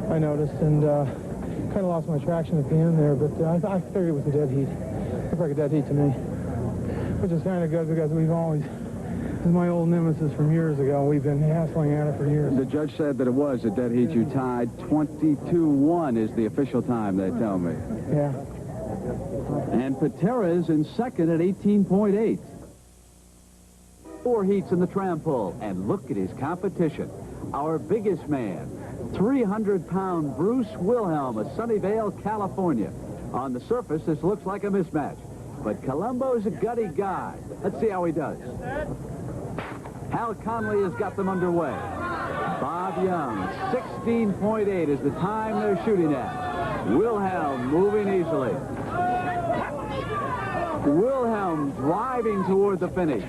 I noticed, and kind of lost my traction at the end there, but I figured it was a dead heat. Looked like a dead heat to me, which is kind of good because we've always, this is my old nemesis from years ago. We've been hassling at it for years. The judge said that it was a dead heat. You tied 22-1 is the official time, they tell me. Yeah. And Patera is in second at 18.8. 4 heats in the tram pull, and look at his competition. Our biggest man, 300-pound Bruce Wilhelm of Sunnyvale, California. On the surface, this looks like a mismatch, but Colombo's a gutty guy. Let's see how he does. Hal Conley has got them underway. Bob Young, 16.8 is the time they're shooting at. Wilhelm moving easily. Wilhelm driving toward the finish.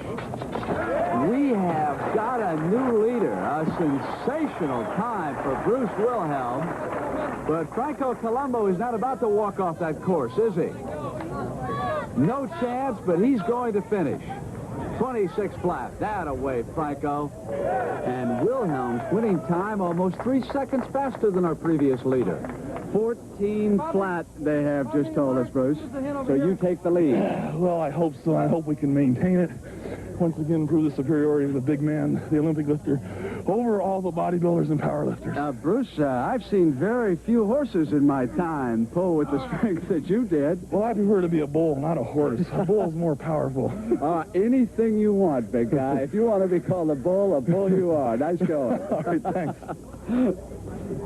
We have got a new leader, a sensational time for Bruce Wilhelm. But Franco Colombo is not about to walk off that course, is he? No chance, but he's going to finish. 26 flat. That away, Franco. And Wilhelm's winning time almost 3 seconds faster than our previous leader. 14 flat, they have just told us, Bruce. So you take the lead. Well, I hope so. I hope we can maintain it. Once again, prove the superiority of the big man, the Olympic lifter, over all the bodybuilders and powerlifters. Bruce, I've seen very few horses in my time pull with the strength that you did. Well, I prefer to be a bull, not a horse. A bull's more powerful. Anything you want, big guy. If you want to be called a bull you are. Nice going. All right, thanks.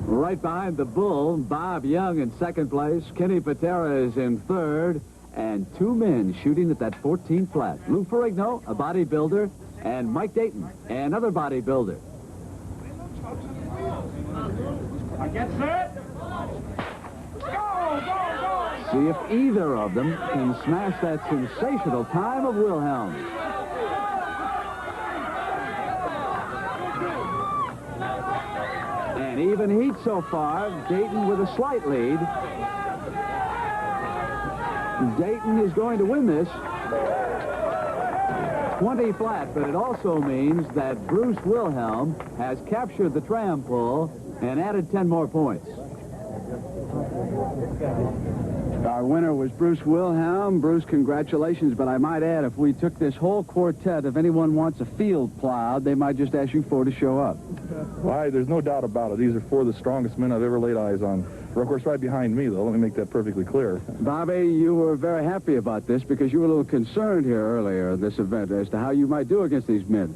Right behind the bull, Bob Young in second place. Kenny Patera is in third. And 2 men shooting at that 14 flat. Lou Ferrigno, a bodybuilder, and Mike Dayton, another bodybuilder. Get set. Go. See if either of them can smash that sensational time of Wilhelm. An even heat so far. Dayton with a slight lead. Dayton is going to win this. 20 flat, but it also means that Bruce Wilhelm has captured the tram pull and added 10 more points. Our winner was Bruce Wilhelm. Bruce, congratulations, but I might add, if we took this whole quartet, if anyone wants a field plowed, they might just ask you 4 to show up. Why, there's no doubt about it. These are 4 of the strongest men I've ever laid eyes on. Of course, right behind me, though. Let me make that perfectly clear. Bobby, you were very happy about this because you were a little concerned here earlier in this event as to how you might do against these men.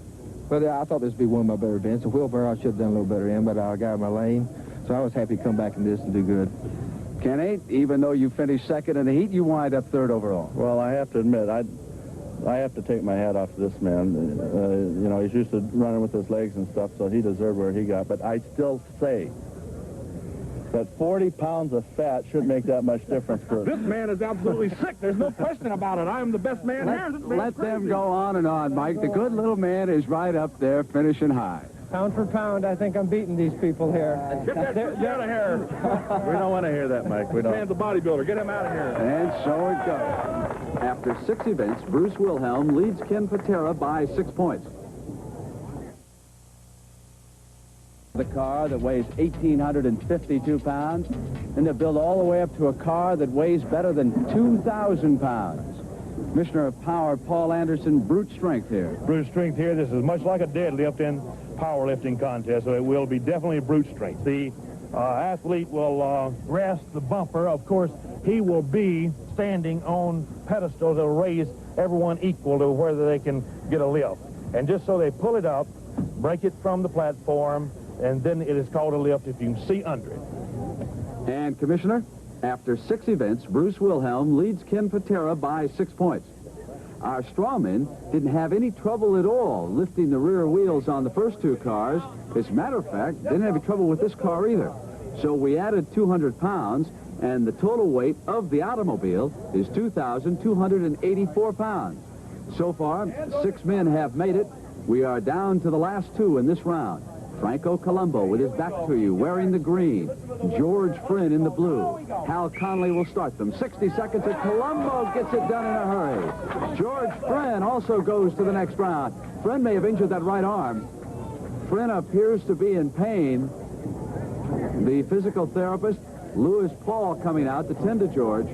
Well, I thought this would be one of my better events. The wheelbarrow I should have done a little better in, but I got in my lane. So I was happy to come back in this and do good. Kenny, even though you finished second in the heat, you wind up third overall. Well, I have to admit, I have to take my hat off to this man. You know, he's used to running with his legs and stuff, so he deserved where he got. But I still say that 40 pounds of fat shouldn't make that much difference for us. This man is absolutely sick. There's no question about it. I am the best man here. Let them go on and on, Mike. The good little man is right up there finishing high. Pound for pound, I think I'm beating these people here. Get that out of here. We don't want to hear that, Mike. We don't. Man's a bodybuilder. Get him out of here. And so it goes. After 6 events, Bruce Wilhelm leads Ken Patera by 6 points. The car that weighs 1,852 pounds, and they're built all the way up to a car that weighs better than 2,000 pounds. Commissioner of Power, Paul Anderson, brute strength here. Brute strength here. This is much like a deadlift in powerlifting contest, so it will be definitely brute strength. The athlete will rest the bumper. Of course, he will be standing on pedestals that will raise everyone equal to whether they can get a lift. And just so they pull it up, break it from the platform, and then it is called a lift if you can see under it. And, Commissioner, after 6 events, Bruce Wilhelm leads Ken Patera by 6 points. Our strawmen didn't have any trouble at all lifting the rear wheels on the first 2 cars. As a matter of fact, they didn't have any trouble with this car either. So we added 200 pounds, and the total weight of the automobile is 2,284 pounds. So far, 6 men have made it. We are down to the last 2 in this round. Franco Colombo with his back to you, wearing the green. George Friend in the blue. Hal Conley will start them. 60 seconds, and Colombo gets it done in a hurry. George Friend also goes to the next round. Friend may have injured that right arm. Friend appears to be in pain. The physical therapist, Lewis Paul, coming out to tend to George.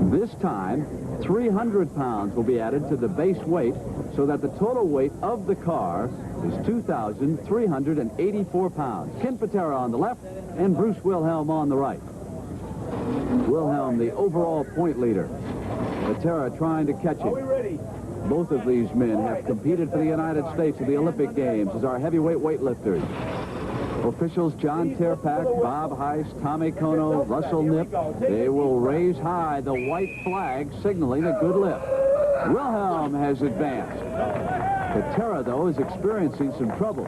This time, 300 pounds will be added to the base weight so that the total weight of the car is 2,384 pounds. Ken Patera on the left and Bruce Wilhelm on the right. Wilhelm, the overall point leader. Patera trying to catch him. Both of these men have competed for the United States at the Olympic Games as our heavyweight weightlifters. Officials John Terpak, Bob Heiss, Tommy Kono, Russell Nip, they will raise high the white flag signaling a good lift. Wilhelm has advanced. Patera, though, is experiencing some trouble.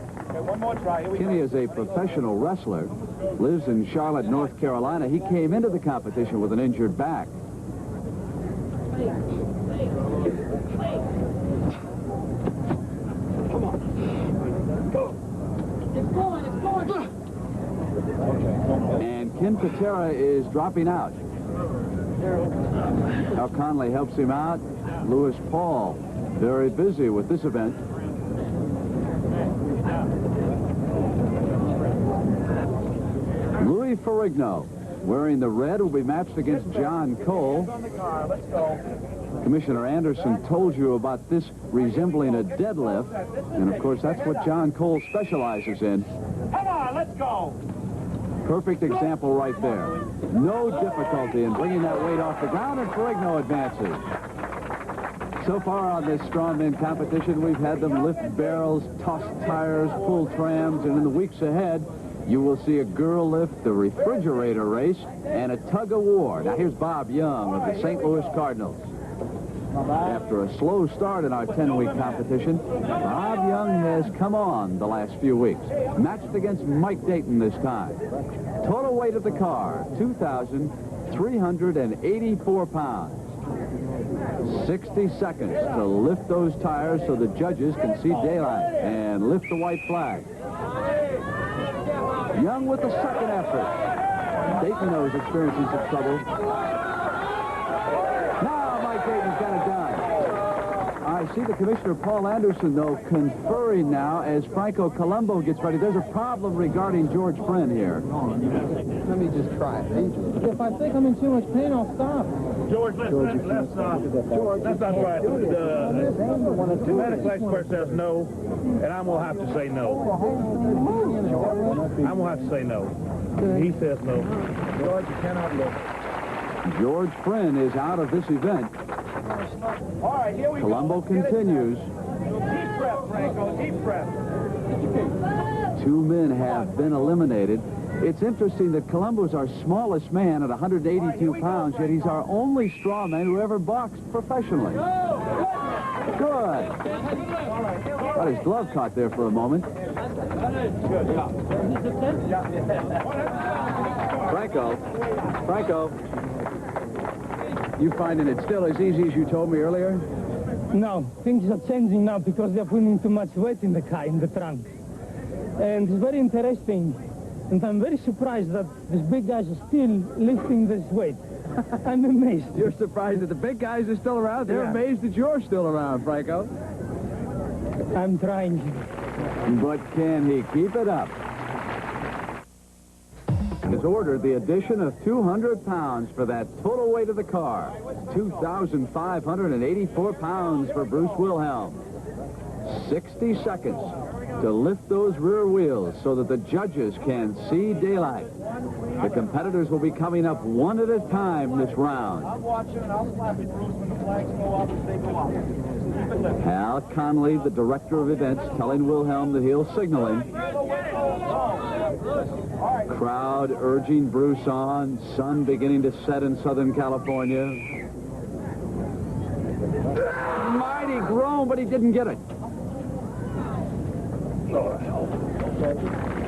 Kenny is a professional wrestler, lives in Charlotte, North Carolina. He came into the competition with an injured back. Come on. Go. It's going. And Ken Patera is dropping out. Hal Conley helps him out. Lewis Paul, very busy with this event. Louis Ferrigno, wearing the red, will be matched against John Cole. Commissioner Anderson told you about this resembling a deadlift, and of course that's what John Cole specializes in. Come on, let's go. Perfect example right there. No difficulty in bringing that weight off the ground, and Ferrigno advances. So far on this strongman competition, we've had them lift barrels, toss tires, pull trams, and in the weeks ahead, you will see a girl lift, the refrigerator race, and a tug of war. Now here's Bob Young of the St. Louis Cardinals. After a slow start in our 10-week competition, Bob Young has come on the last few weeks. Matched against Mike Dayton this time. Total weight of the car, 2,384 pounds. 60 seconds to lift those tires so the judges can see daylight and lift the white flag. Young with the second effort. Dayton, though, is experiencing some trouble. Dayton's got it done. I see the Commissioner Paul Anderson, though, conferring now as Franco Colombo gets ready. There's a problem regarding George Friend here. Let me just try it. If I think I'm in too much pain, I'll stop. George, let's not try it. The medical expert says no, and I'm going to have to say no. I'm going to have to say no. He says no. George, you cannot look. George Friend is out of this event. All right, here we Colombo continues. Deep breath, Franco, deep breath. 2 men have been eliminated. It's interesting that Colombo's our smallest man at 182 pounds, yet he's our only strawman who ever boxed professionally. Good. Got his glove caught there for a moment. Franco. You finding it still as easy as you told me earlier? No, things are changing now because they're putting too much weight in the car, in the trunk. And it's very interesting. And I'm very surprised that these big guys are still lifting this weight. I'm amazed. You're surprised that the big guys are still around? They're amazed that you're still around, Franco. I'm trying. But can he keep it up? Has ordered the addition of 200 pounds for that total weight of the car. 2,584 pounds for Bruce Wilhelm. 60 seconds to lift those rear wheels so that the judges can see daylight. The competitors will be coming up one at a time this round. I'm watching, and I'll slap you, Bruce, when the flags go up as they go up. Keep it lifted. Hal Conley, the director of events, telling Wilhelm that he'll signal him. Crowd urging Bruce on. Sun beginning to set in Southern California. Mighty groan, but he didn't get it.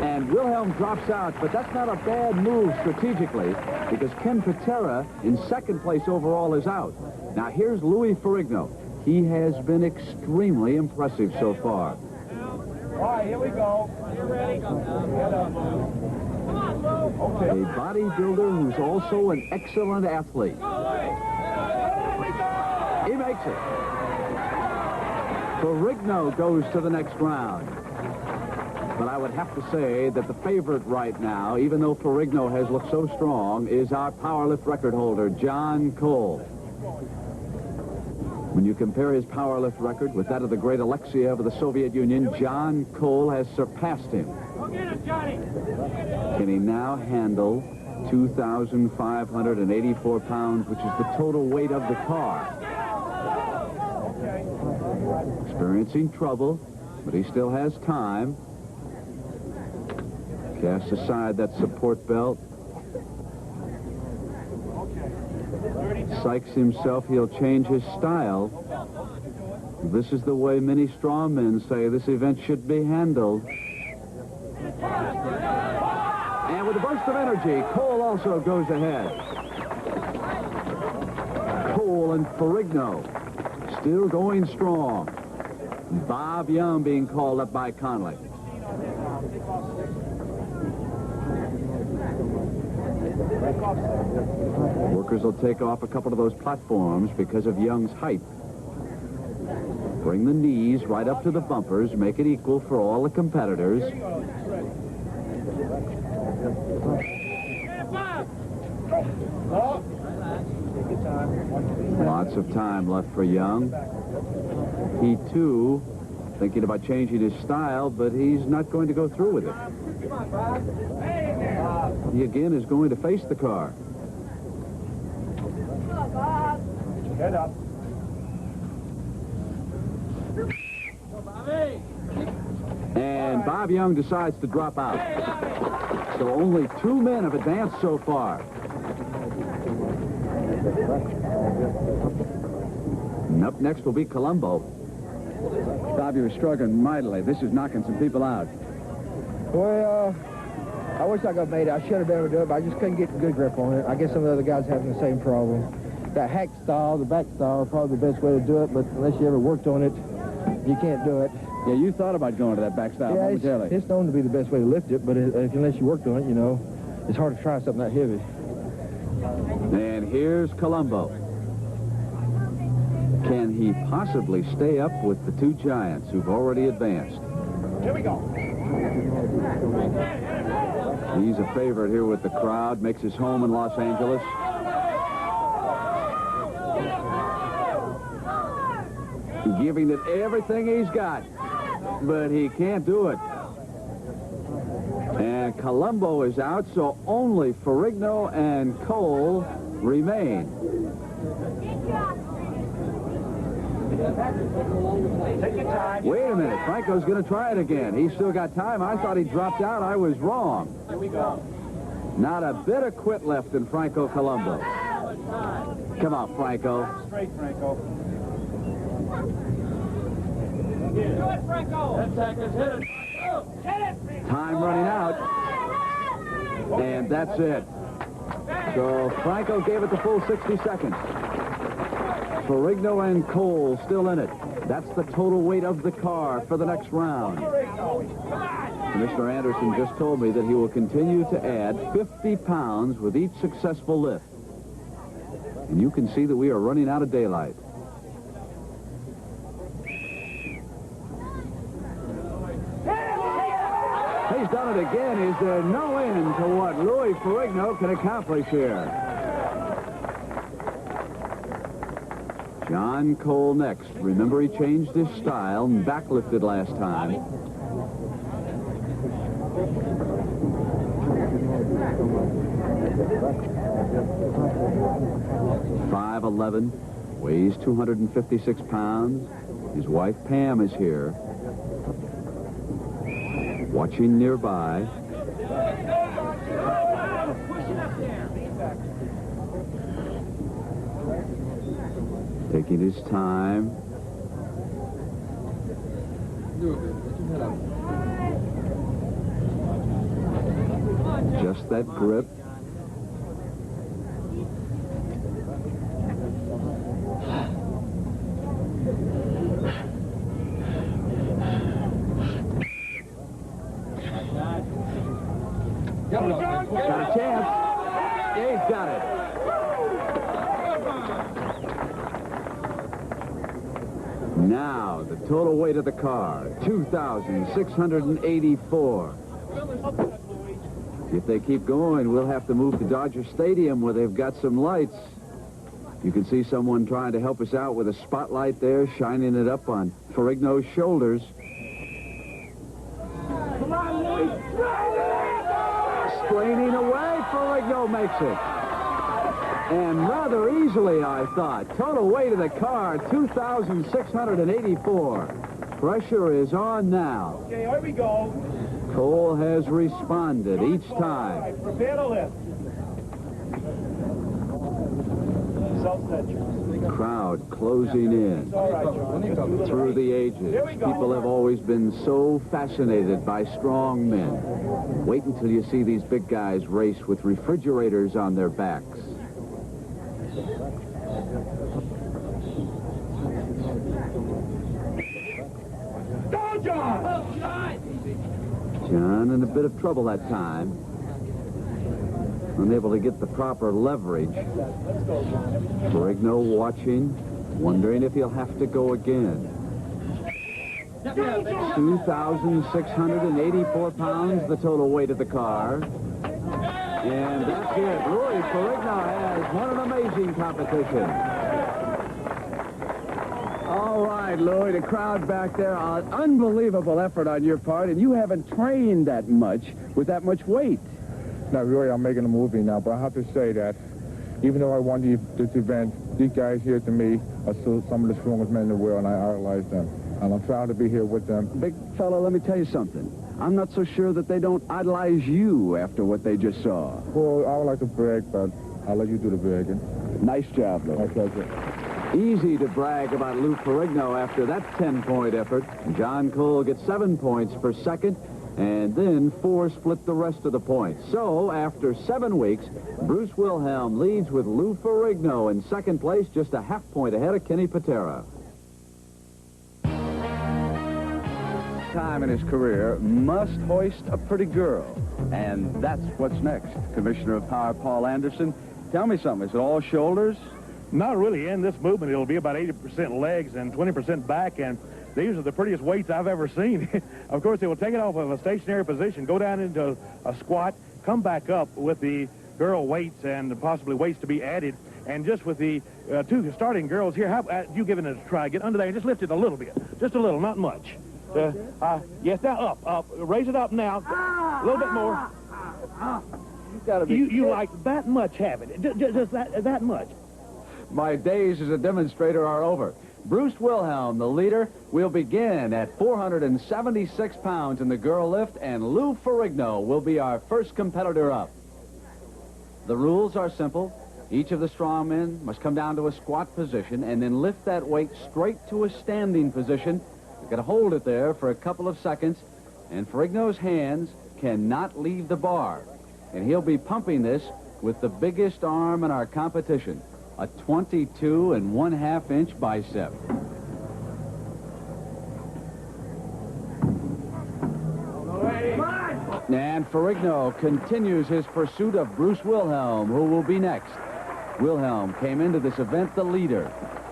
And Wilhelm drops out, but that's not a bad move strategically because Ken Patera, in second place overall, is out. Now here's Louis Ferrigno. He has been extremely impressive so far. All right, here we go. You ready? Get up. Come on, Lou. Okay. A bodybuilder who's also an excellent athlete. He makes it. Ferrigno goes to the next round. But I would have to say that the favorite right now, even though Ferrigno has looked so strong, is our powerlift record holder, John Cole. When you compare his powerlift record with that of the great Alexiev of the Soviet Union, John Cole has surpassed him. Can he now handle 2,584 pounds, which is the total weight of the car? Experiencing trouble, but he still has time. Casts aside that support belt. Psychs himself he'll change his style. This is the way many strong men say this event should be handled. And with a burst of energy, Cole also goes ahead. Cole and Ferrigno still going strong. Bob Young being called up by Conley. Workers will take off a couple of those platforms because of Young's height. Bring the knees right up to the bumpers, make it equal for all the competitors. Lots of time left for Young. He, too, thinking about changing his style, but he's not going to go through with it. He again is going to face the car. Head up. And Bob Young decides to drop out. So only 2 men have advanced so far. And up next will be Colombo. Bob, you were struggling mightily. This is knocking some people out. Well, I wish I got made it. I should have been able to do it, but I just couldn't get a good grip on it. I guess some of the other guys are having the same problem. That hack style, the back style, is probably the best way to do it, but unless you ever worked on it, you can't do it. Yeah, you thought about going to that back style momentarily. It's known to be the best way to lift it, but unless you worked on it, you know, it's hard to try something that heavy. And here's Colombo. Can he possibly stay up with the two giants who've already advanced? Here we go. He's a favorite here with the crowd, makes his home in Los Angeles. Giving it everything he's got, but he can't do it. And Colombo is out, so only Ferrigno and Cole remain. Take your time. Wait a minute, Franco's going to try it again. He's still got time. I thought he dropped out. I was wrong. Here we go. Not a bit of quit left in Franco Colombo. Come on, Franco. Straight, Franco. Do it, Franco. 10 seconds. Hit it. Hit it. Time running out. And that's it. So Franco gave it the full 60 seconds. Ferrigno and Cole still in it. That's the total weight of the car for the next round. Commissioner Anderson just told me that he will continue to add 50 pounds with each successful lift. And you can see that we are running out of daylight. He's done it again. Is there no end to what Louis Ferrigno can accomplish here? John Cole next. Remember, he changed his style and backlifted last time. 5'11", weighs 256 pounds. His wife Pam is here, watching nearby. Taking his time. Just that grip. Got a chance. Yeah, he's got it. Now, the total weight of the car, 2,684. If they keep going, we'll have to move to Dodger Stadium where they've got some lights. You can see someone trying to help us out with a spotlight there, shining it up on Ferrigno's shoulders. Straining away, Ferrigno makes it. And rather easily, I thought. Total weight of the car, 2,684. Pressure is on now. Okay, here we go. Cole has responded each time. Prepare to lift. Crowd closing in. Through the ages, people have always been so fascinated by strong men. Wait until you see these big guys race with refrigerators on their backs. John in a bit of trouble that time. Unable to get the proper leverage. Ferrigno watching, wondering if he'll have to go again. 2,684 pounds, the total weight of the car. And that's it. Louis Ferrigno has won an amazing competition. All right, Louis, the crowd back there, unbelievable effort on your part, and you haven't trained that much with that much weight. Not really, I'm making a movie now, but I have to say that even though I won this event, these guys here to me are still some of the strongest men in the world, and I idolize them. And I'm proud to be here with them. Big fella, let me tell you something. I'm not so sure that they don't idolize you after what they just saw. Well, I would like to brag, but I'll let you do the bragging. Nice job, Louis. My pleasure. Easy to brag about Lou Ferrigno after that 10-point effort. John Cole gets 7 points for second, and then 4 split the rest of the points. So, after 7 weeks, Bruce Wilhelm leads with Lou Ferrigno in second place, just a half point ahead of Kenny Patera. Time in his career must hoist a pretty girl, and that's what's next. Commissioner of Power Paul Anderson, tell me something. Is it all shoulders? Not really. In this movement, it'll be about 80% legs and 20% back, and these are the prettiest weights I've ever seen. Of course, they will take it off of a stationary position, go down into a squat, come back up with the girl weights and possibly weights to be added. And just with the 2 starting girls here, how about you giving it a try? Get under there and just lift it a little bit. Just a little, not much. Yes, now up. Raise it up now. A little bit more. You like that much having it. Just that much. My days as a demonstrator are over. Bruce Wilhelm, the leader, will begin at 476 pounds in the girl lift, and Lou Ferrigno will be our first competitor up. The rules are simple. Each of the strongmen must come down to a squat position and then lift that weight straight to a standing position. You've got to hold it there for a couple of seconds, and Ferrigno's hands cannot leave the bar. And he'll be pumping this with the biggest arm in our competition, a 22 1/2 inch bicep. And Ferrigno continues his pursuit of Bruce Wilhelm, who will be next. Wilhelm came into this event the leader.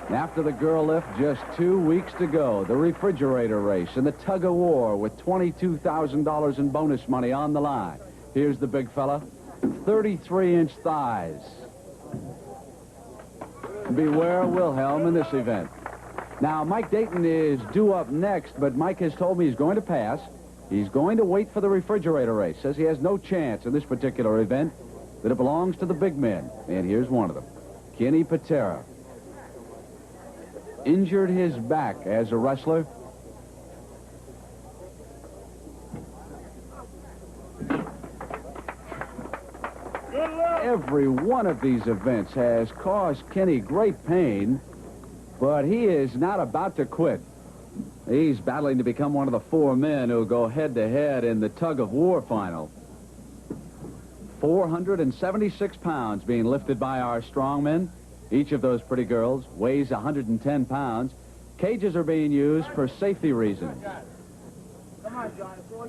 After the girl lift, just 2 weeks to go, the refrigerator race and the tug-of-war with $22,000 in bonus money on the line. Here's the big fella, 33-inch thighs. Beware Wilhelm in this event. Now, Mike Dayton is due up next, but Mike has told me he's going to pass. He's going to wait for the refrigerator race. Says he has no chance in this particular event. that it belongs to the big men. And here's one of them, Kenny Patera. Injured his back as a wrestler. Every one of these events has caused Kenny great pain, but he is not about to quit. He's battling to become one of the 4 men who go head-to-head in the tug-of-war final. 476 pounds being lifted by our strongmen. Each of those pretty girls weighs 110 pounds. Cages are being used for safety reasons. Come on, John, it's all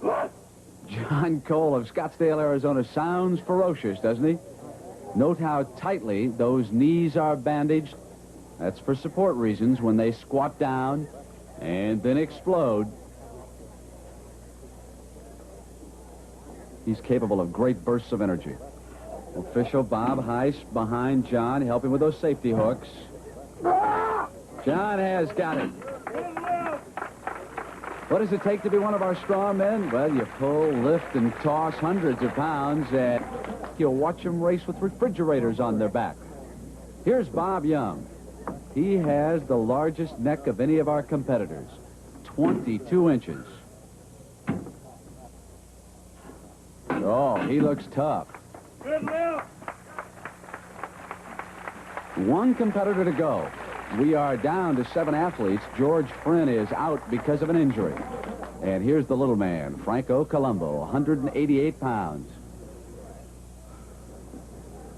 yours. John Cole of Scottsdale, Arizona sounds ferocious, doesn't he? Note how tightly those knees are bandaged. That's for support reasons when they squat down and then explode. He's capable of great bursts of energy. Official Bob Heiss behind John, helping with those safety hooks. John has got it. What does it take to be one of our strong men? Well, you pull, lift, and toss hundreds of pounds, and you'll watch them race with refrigerators on their back. Here's Bob Young. He has the largest neck of any of our competitors, 22 inches. Oh, he looks tough. One competitor to go. We are down to 7 athletes. George Friend is out because of an injury. And here's the little man, Franco Colombo, 188 pounds.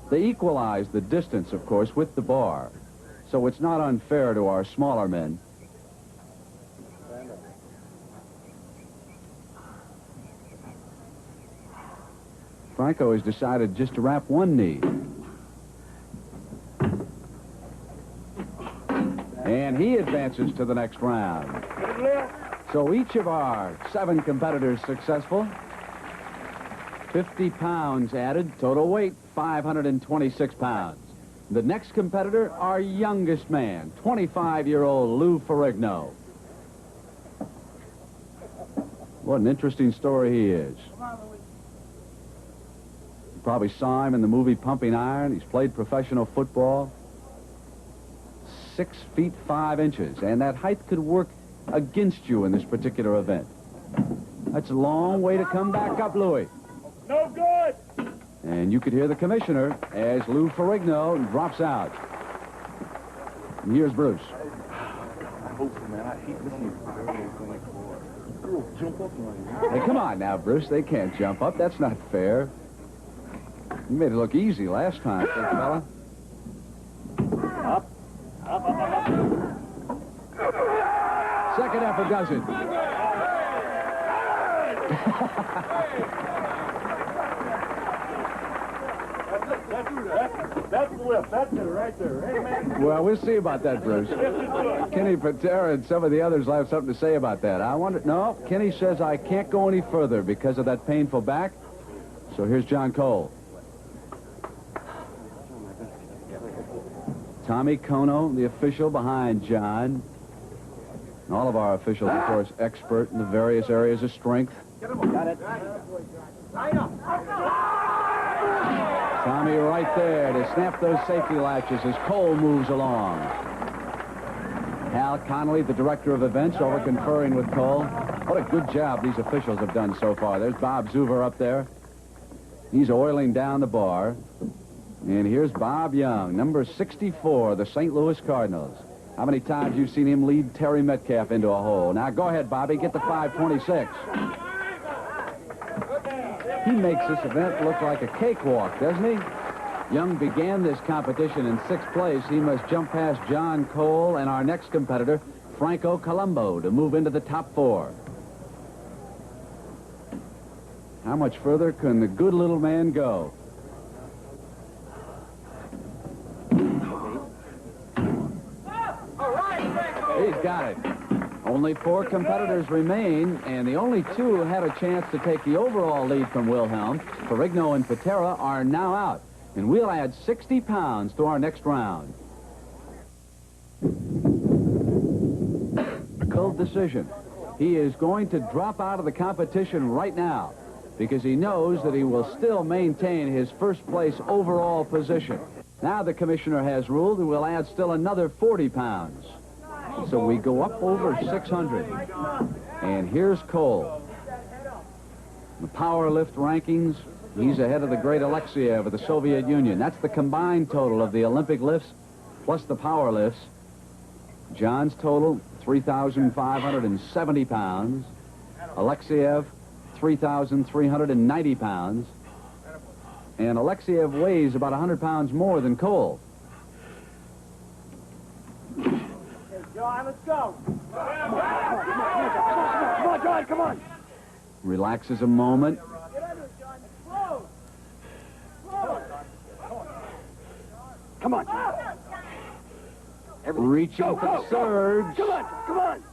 They equalize the distance, of course, with the bar. So it's not unfair to our smaller men. Franco has decided just to wrap one knee. And he advances to the next round. So each of our 7 competitors successful. 50 pounds added, total weight 526 pounds. The next competitor, our youngest man, 25-year-old Lou Ferrigno. What an interesting story he is. You probably saw him in the movie Pumping Iron. He's played professional football. 6 feet 5 inches, and that height could work against you in this particular event. That's a long way to come back up, Louis. No good! And you could hear the commissioner as Lou Ferrigno drops out. And here's Bruce. I hope so, man. I hate listening to girls jump up on you. Hey, come on now, Bruce. They can't jump up. That's not fair. You made it look easy last time, big fella. Up. Up, up, up, up. Second effort does it. That's the lift. That's it right there. Hey, man. Well, we'll see about that, Bruce. Kenny Patera and some of the others will have something to say about that. I wonder. No, Kenny says I can't go any further because of that painful back. So here's John Cole. Tommy Kono, the official behind John. And all of our officials, of course, expert in the various areas of strength. Got it. Tommy right there to snap those safety latches as Cole moves along. Hal Connolly, the director of events, over conferring with Cole. What a good job these officials have done so far. There's Bob Zuver up there. He's oiling down the bar. And here's Bob Young, number 64, the St. Louis Cardinals. How many times you've seen him lead Terry Metcalf into a hole? Now go ahead, Bobby, get the 526. He makes this event look like a cakewalk, doesn't he? Young began this competition in 6th place. He must jump past John Cole and our next competitor, Franco Colombo, to move into the top 4. How much further can the good little man go? He's got it. Only 4 competitors remain, and the only 2 who had a chance to take the overall lead from Wilhelm, Ferrigno and Patera, are now out. And we'll add 60 pounds to our next round. Decision. He is going to drop out of the competition right now. because he knows that he will still maintain his first-place overall position. Now the commissioner has ruled that we'll add still another 40 pounds. So we go up over 600. And here's Cole. The power lift rankings, he's ahead of the great Alexiev of the Soviet Union. That's the combined total of the Olympic lifts plus the power lifts. John's total, 3,570 pounds. Alexiev, 3,390 pounds. And Alexiev weighs about 100 pounds more than Cole. John, let's go. Come on, John, come on. Relaxes a moment. Get under it, John. Slow. Slow. Come on. Reaching for the surge. Come on, come on.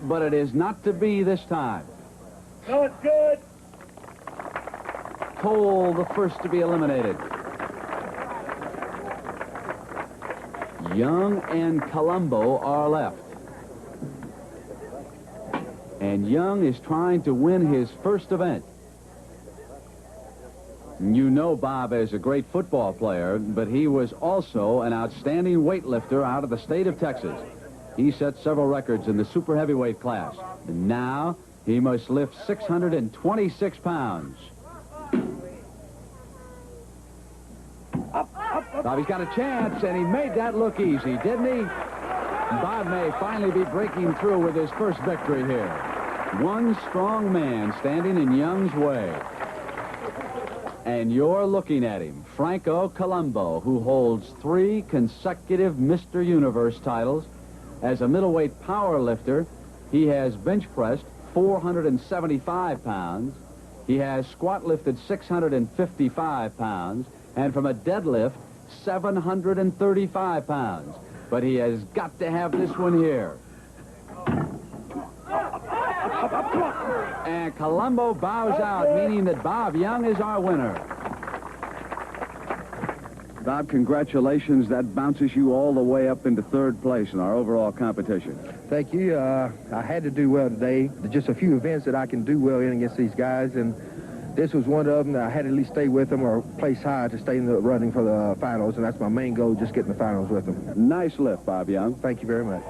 But it is not to be this time. No, it's good. Cole, the first to be eliminated. Young and Colombo are left. And Young is trying to win his first event. You know Bob is a great football player, but he was also an outstanding weightlifter out of the state of Texas. He set several records in the super heavyweight class. And now he must lift 626 pounds. Bobby's got a chance, and he made that look easy, didn't he? Bob may finally be breaking through with his first victory here. One strong man standing in Young's way. And you're looking at him, Franco Colombo, who holds 3 consecutive Mr. Universe titles. As a middleweight power lifter, he has bench pressed 475 pounds. He has squat lifted 655 pounds. And from a deadlift, 735 pounds. But he has got to have this one here. And Colombo bows out, meaning that Bob Young is our winner. Bob, congratulations. That bounces you all the way up into 3rd place in our overall competition. Thank you. I had to do well today. There's just a few events that I can do well in against these guys, and this was one of them that I had to at least stay with them or place high to stay in the running for the finals, and that's my main goal, just getting the finals with them. Nice lift, Bob Young. Thank you very much.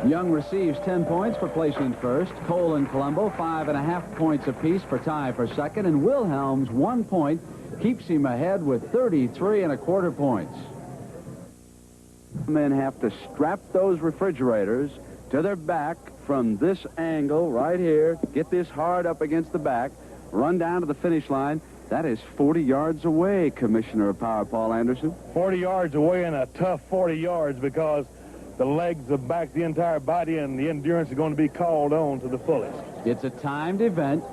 Young receives 10 points for placing first. Cole and Colombo, 5.5 points apiece for tie for second. And Wilhelm's 1 point keeps him ahead with 33.25 points. Men have to strap those refrigerators to their back from this angle right here. Get this hard up against the back. Run down to the finish line. That is 40 yards away, Commissioner of Power Paul Anderson. 40 yards away, and a tough 40 yards because the legs, the back, the entire body, and the endurance are going to be called on to the fullest. It's a timed event.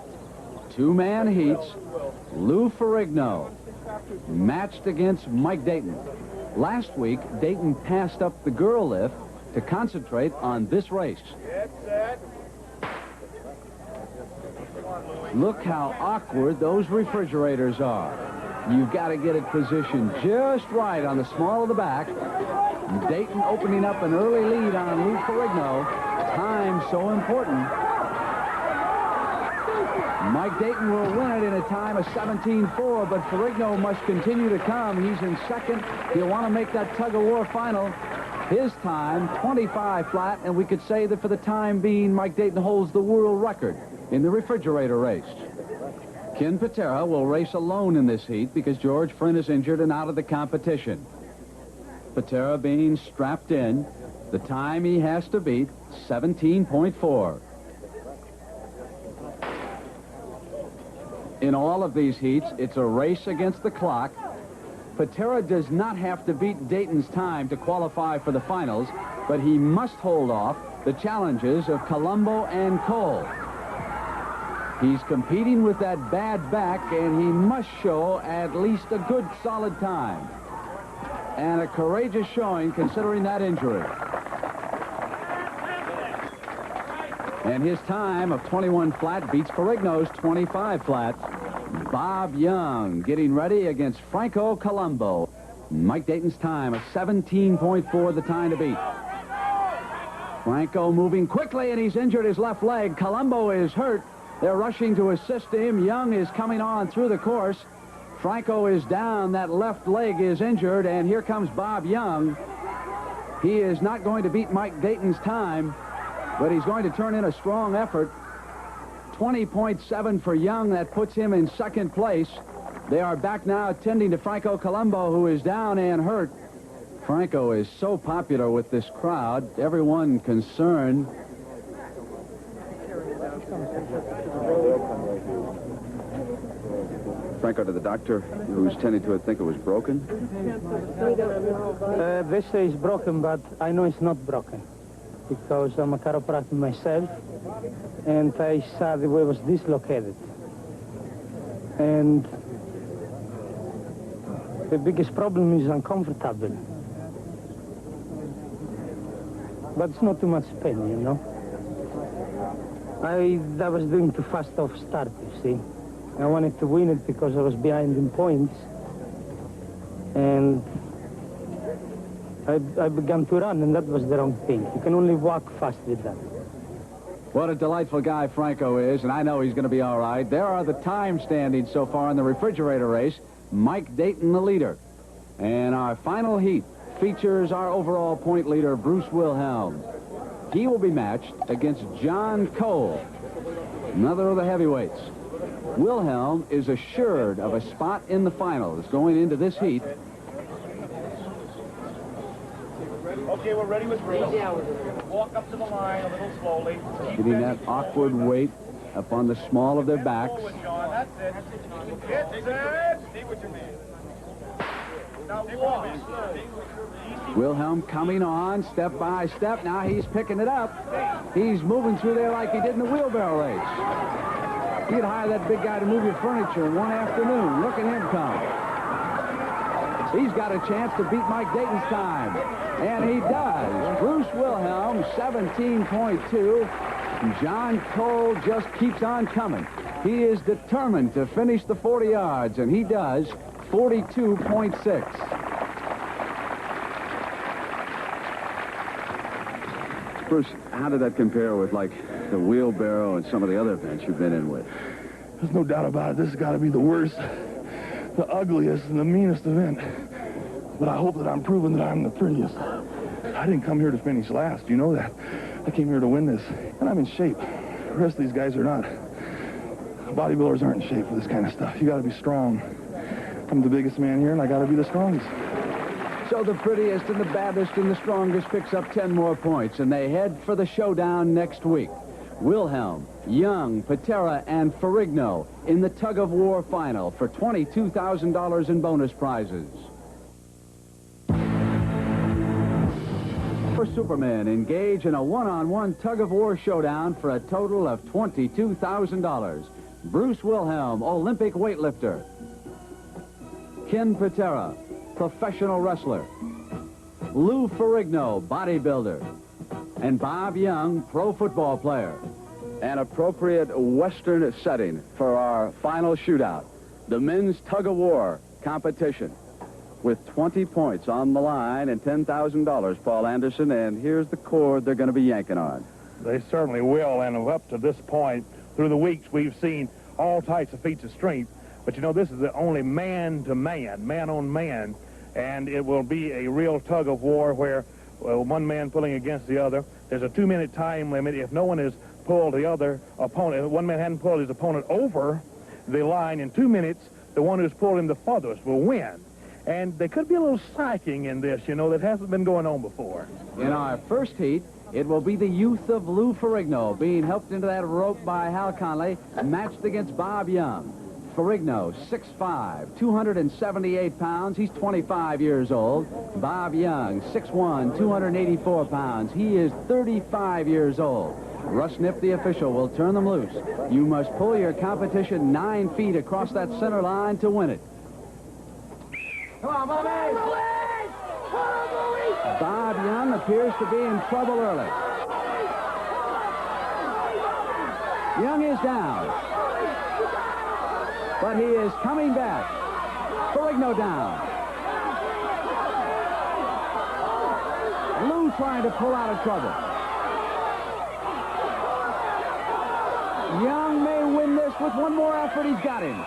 2-man heats. Lou Ferrigno matched against Mike Dayton. Last week, Dayton passed up the girl lift to concentrate on this race. Look how awkward those refrigerators are. You've got to get it positioned just right on the small of the back. Dayton opening up an early lead on Lou Ferrigno. Time so important. Mike Dayton will win it in a time of 17-4, but Ferrigno must continue to come. He's in second. He'll want to make that tug-of-war final. His time, 25 flat, and we could say that for the time being, Mike Dayton holds the world record in the refrigerator race. Ken Patera will race alone in this heat because George Friend is injured and out of the competition. Patera being strapped in. The time he has to beat, 17.4. In all of these heats, it's a race against the clock. Patera does not have to beat Dayton's time to qualify for the finals, but he must hold off the challenges of Colombo and Cole. He's competing with that bad back, and he must show at least a good, solid time. And a courageous showing considering that injury. And his time of 21 flat beats Ferrigno's 25 flat. Bob Young getting ready against Franco Colombo. Mike Dayton's time of 17.4, the time to beat. Franco moving quickly, and he's injured his left leg. Colombo is hurt. They're rushing to assist him. Young is coming on through the course. Franco is down. That left leg is injured, and here comes Bob Young. He is not going to beat Mike Dayton's time, but he's going to turn in a strong effort. 20.7 for Young. That puts him in second place. They are back now attending to Franco Colombo, who is down and hurt. Franco is so popular with this crowd. Everyone concerned. Franco, to the doctor who's tending to it, think it was broken? They say it's broken, but I know it's not broken because I'm a chiropractor myself, and I saw the way it was dislocated. And the biggest problem is uncomfortable. But it's not too much pain, you know. I was doing too fast off start, you see. I wanted to win it because I was behind in points. And I began to run, and that was the wrong thing. You can only walk fast with that. What a delightful guy Franco is, and I know he's going to be all right. There are the time standings so far in the refrigerator race. Mike Dayton, the leader. And our final heat features our overall point leader, Bruce Wilhelm. He will be matched against John Cole, another of the heavyweights. Wilhelm is assured of a spot in the finals going into this heat. Okay, we're ready with Bruce. Walk up to the line a little slowly. Getting that awkward weight up on the small of their backs. That's it. Get set. See what you mean. Now walk. Wilhelm coming on step by step. Now he's picking it up. He's moving through there like he did in the wheelbarrow race. You'd hire that big guy to move your furniture in one afternoon. Look at him come. He's got a chance to beat Mike Dayton's time. And he does. Bruce Wilhelm, 17.2. John Cole just keeps on coming. He is determined to finish the 40 yards, and he does. 42.6. Bruce, how did that compare with, like, the wheelbarrow and some of the other events you've been in with? There's no doubt about it. This has got to be the worst, the ugliest, and the meanest event. But I hope that I'm proving that I'm the prettiest. I didn't come here to finish last. You know that. I came here to win this. And I'm in shape. The rest of these guys are not. Bodybuilders aren't in shape for this kind of stuff. You got to be strong. I'm the biggest man here, and I got to be the strongest. So the prettiest and the baddest and the strongest picks up 10 more points, and they head for the showdown next week. Wilhelm, Young, Patera, and Ferrigno in the tug-of-war final for $22,000 in bonus prizes. For Supermen, engage in a one-on-one tug-of-war showdown for a total of $22,000. Bruce Wilhelm, Olympic weightlifter. Ken Patera, professional wrestler. Lou Ferrigno, bodybuilder. And Bob Young, pro football player. An appropriate Western setting for our final shootout, the men's tug-of-war competition. With 20 points on the line and $10,000, Paul Anderson, and here's the cord they're going to be yanking on. They certainly will, and up to this point, through the weeks, we've seen all types of feats of strength. But, you know, this is the only man-to-man, man-on-man, and it will be a real tug-of-war where one man pulling against the other. There's a 2-minute time limit. If no one has pulled the other opponent, if one man hadn't pulled his opponent over the line in 2 minutes, the one who's pulled him the farthest will win. And there could be a little psyching in this, you know, that hasn't been going on before. In our first heat, it will be the youth of Lou Ferrigno being helped into that rope by Hal Conley, matched against Bob Young. Ferrigno, 6'5", 278 pounds. He's 25 years old. Bob Young, 6'1", 284 pounds. He is 35 years old. Russ Nip, the official, will turn them loose. You must pull your competition 9 feet across that center line to win it. Come on, Bobby! Bob Young appears to be in trouble early. Young is down. But he is coming back. Ferrigno down. Lou trying to pull out of trouble. Young may first. With one more effort, he's got him.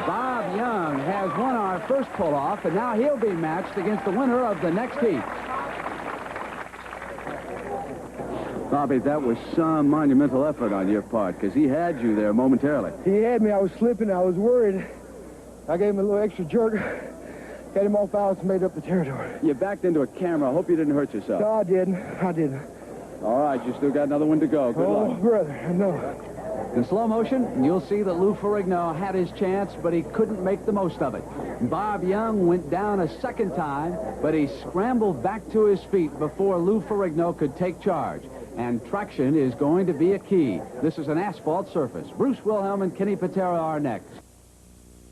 Bob Young has won our first pull-off, and now he'll be matched against the winner of the next heat. Bobby, that was some monumental effort on your part, because he had you there momentarily. He had me. I was slipping. I was worried. I gave him a little extra jerk. Got him off balance and made up the territory. You backed into a camera. I hope you didn't hurt yourself. No, I didn't. I didn't. All right, you still got another one to go. Good luck. Oh, brother, I know. In slow motion, you'll see that Lou Ferrigno had his chance, but he couldn't make the most of it. Bob Young went down a second time, but he scrambled back to his feet before Lou Ferrigno could take charge. And traction is going to be a key. This is an asphalt surface. Bruce Wilhelm and Kenny Patera are next.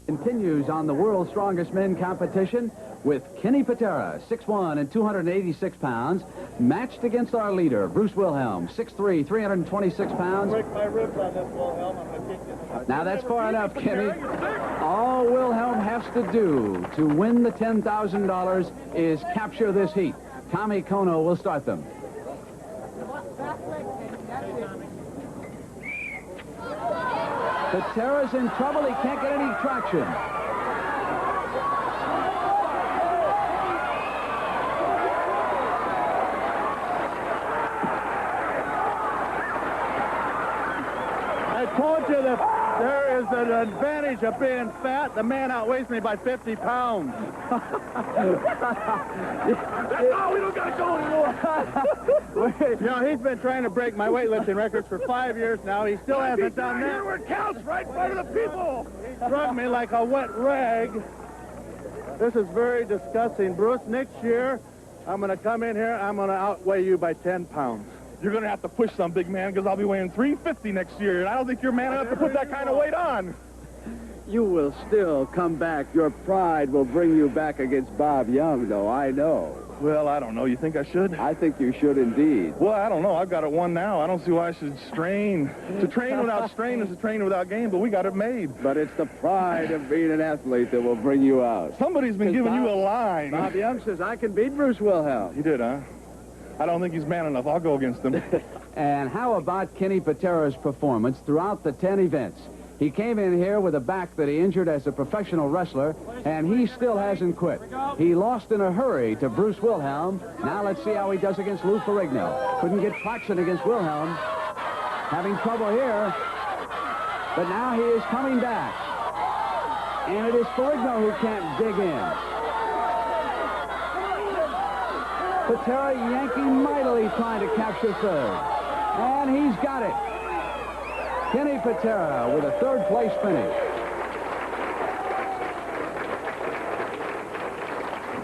Continues on the World's Strongest Men competition with Kenny Patera, 6'1" and 286 pounds, matched against our leader, Bruce Wilhelm, 6'3", 326 pounds. Break my ribs on this, Wilhelm. I'm going to kick you. Now that's far enough, Kenny. All Wilhelm has to do to win the $10,000 is capture this heat. Tommy Kono will start them. Patera's in trouble. He can't get any traction. I told you that there is an advantage of being fat. The man outweighs me by 50 pounds. No, we don't got to go anymore. You know, he's been trying to break my weightlifting records for 5 years now. He still hasn't done that. Where it counts, right in front of the people. He drugged me like a wet rag. This is very disgusting. Bruce, next year, I'm going to come in here. I'm going to outweigh you by 10 pounds. You're going to have to push some, big man, because I'll be weighing 350 next year, and I don't think you're man enough to put that kind of weight on. You will still come back. Your pride will bring you back against Bob Young, though, I know. Well, I don't know. You think I should? I think you should indeed. Well, I don't know. I've got it won now. I don't see why I should strain. To train without strain is to train without game, but we got it made. But it's the pride of being an athlete that will bring you out. Somebody's been giving you a line. Bob Young says, I can beat Bruce Wilhelm. He did, huh? I don't think he's man enough. I'll go against him. And how about Kenny Patera's performance throughout the 10 events? He came in here with a back that he injured as a professional wrestler, and he still hasn't quit. He lost in a hurry to Bruce Wilhelm. Now let's see how he does against Lou Ferrigno. Couldn't get traction against Wilhelm. Having trouble here. But now he is coming back. And it is Ferrigno who can't dig in. Patera yanking mightily trying to capture third. And he's got it. Kenny Patera with a third-place finish.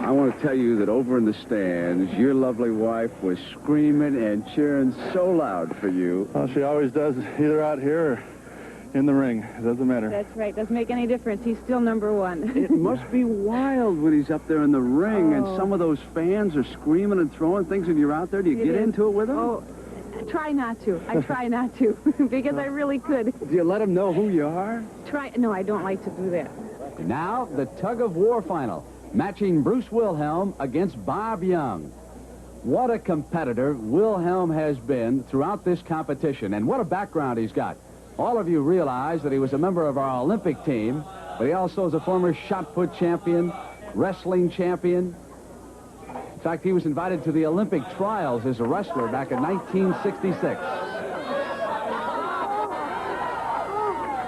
I want to tell you that over in the stands, your lovely wife was screaming and cheering so loud for you. Well, she always does, either out here or in the ring. It doesn't matter. That's right. Doesn't make any difference. He's still number one. It must be wild when he's up there in the ring and some of those fans are screaming and throwing things and you're out there. Do you get into it with them? Oh, try not to. I try not to because I really could. Do you let them know who you are? No, I don't like to do that. Now, the tug-of-war final, matching Bruce Wilhelm against Bob Young. What a competitor Wilhelm has been throughout this competition, and what a background he's got. All of you realize that he was a member of our Olympic team, but he also is a former shot put champion, wrestling champion. In fact, he was invited to the Olympic trials as a wrestler back in 1966.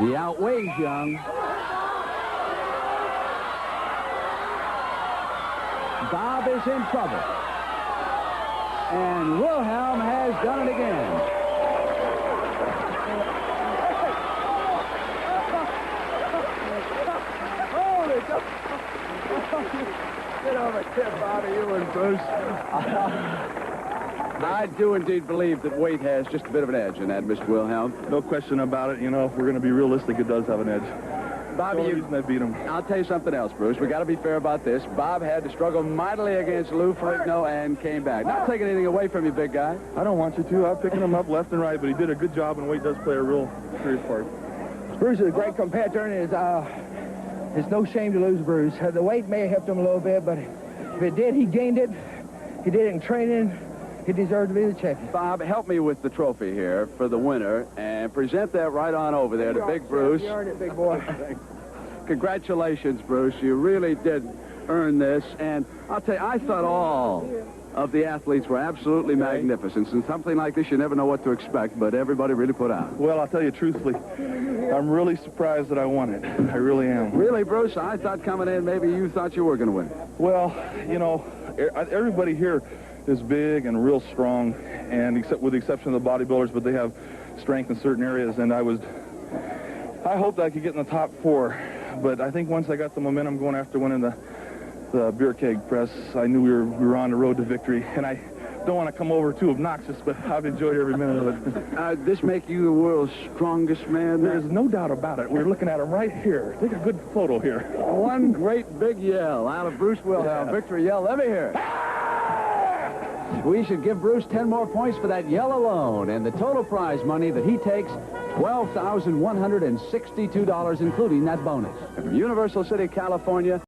He outweighs Young. Bob is in trouble. And Wilhelm has done it again. Get over here, Bobby, you and Bruce. I do indeed believe that weight has just a bit of an edge in that, Mr. Wilhelm. No question about it. You know, if we're going to be realistic, it does have an edge. Bobby, I beat him. I'll tell you something else, Bruce. We got to be fair about this. Bob had to struggle mightily against Lou Ferrigno and came back. Not taking anything away from you, big guy. I don't want you to. I'm picking him up left and right, but he did a good job, and weight does play a real serious part. Bruce is a great competitor, and it's no shame to lose Bruce. The weight may have helped him a little bit, but if it did, he gained it. He did it in training. he deserved to be the champion. Bob, help me with the trophy here for the winner, and present that right on over there to Big Bruce. You earned it, big boy. Congratulations, Bruce. You really did earn this, and I'll tell you, I thought all of the athletes were absolutely magnificent. And something like this, you never know what to expect, but everybody really put out. Well, I'll tell you truthfully, I'm really surprised that I won it. I really am. Really, Bruce? I thought coming in, maybe you thought you were going to win. Well, you know, everybody here is big and real strong, and except with the exception of the bodybuilders, but they have strength in certain areas, and I hoped I could get in the top 4, but I think once I got the momentum going after winning the beer keg press, I knew we were on the road to victory, and I don't want to come over too obnoxious, but I've enjoyed every minute of it. This make you the world's strongest man? There's no doubt about it. We're looking at him right here. Take a good photo here. One great big yell out of Bruce Wilhelm. Victory yell. Let me hear it. We should give Bruce 10 more points for that yell alone, and the total prize money that he takes, $12,162, including that bonus. From Universal City, California.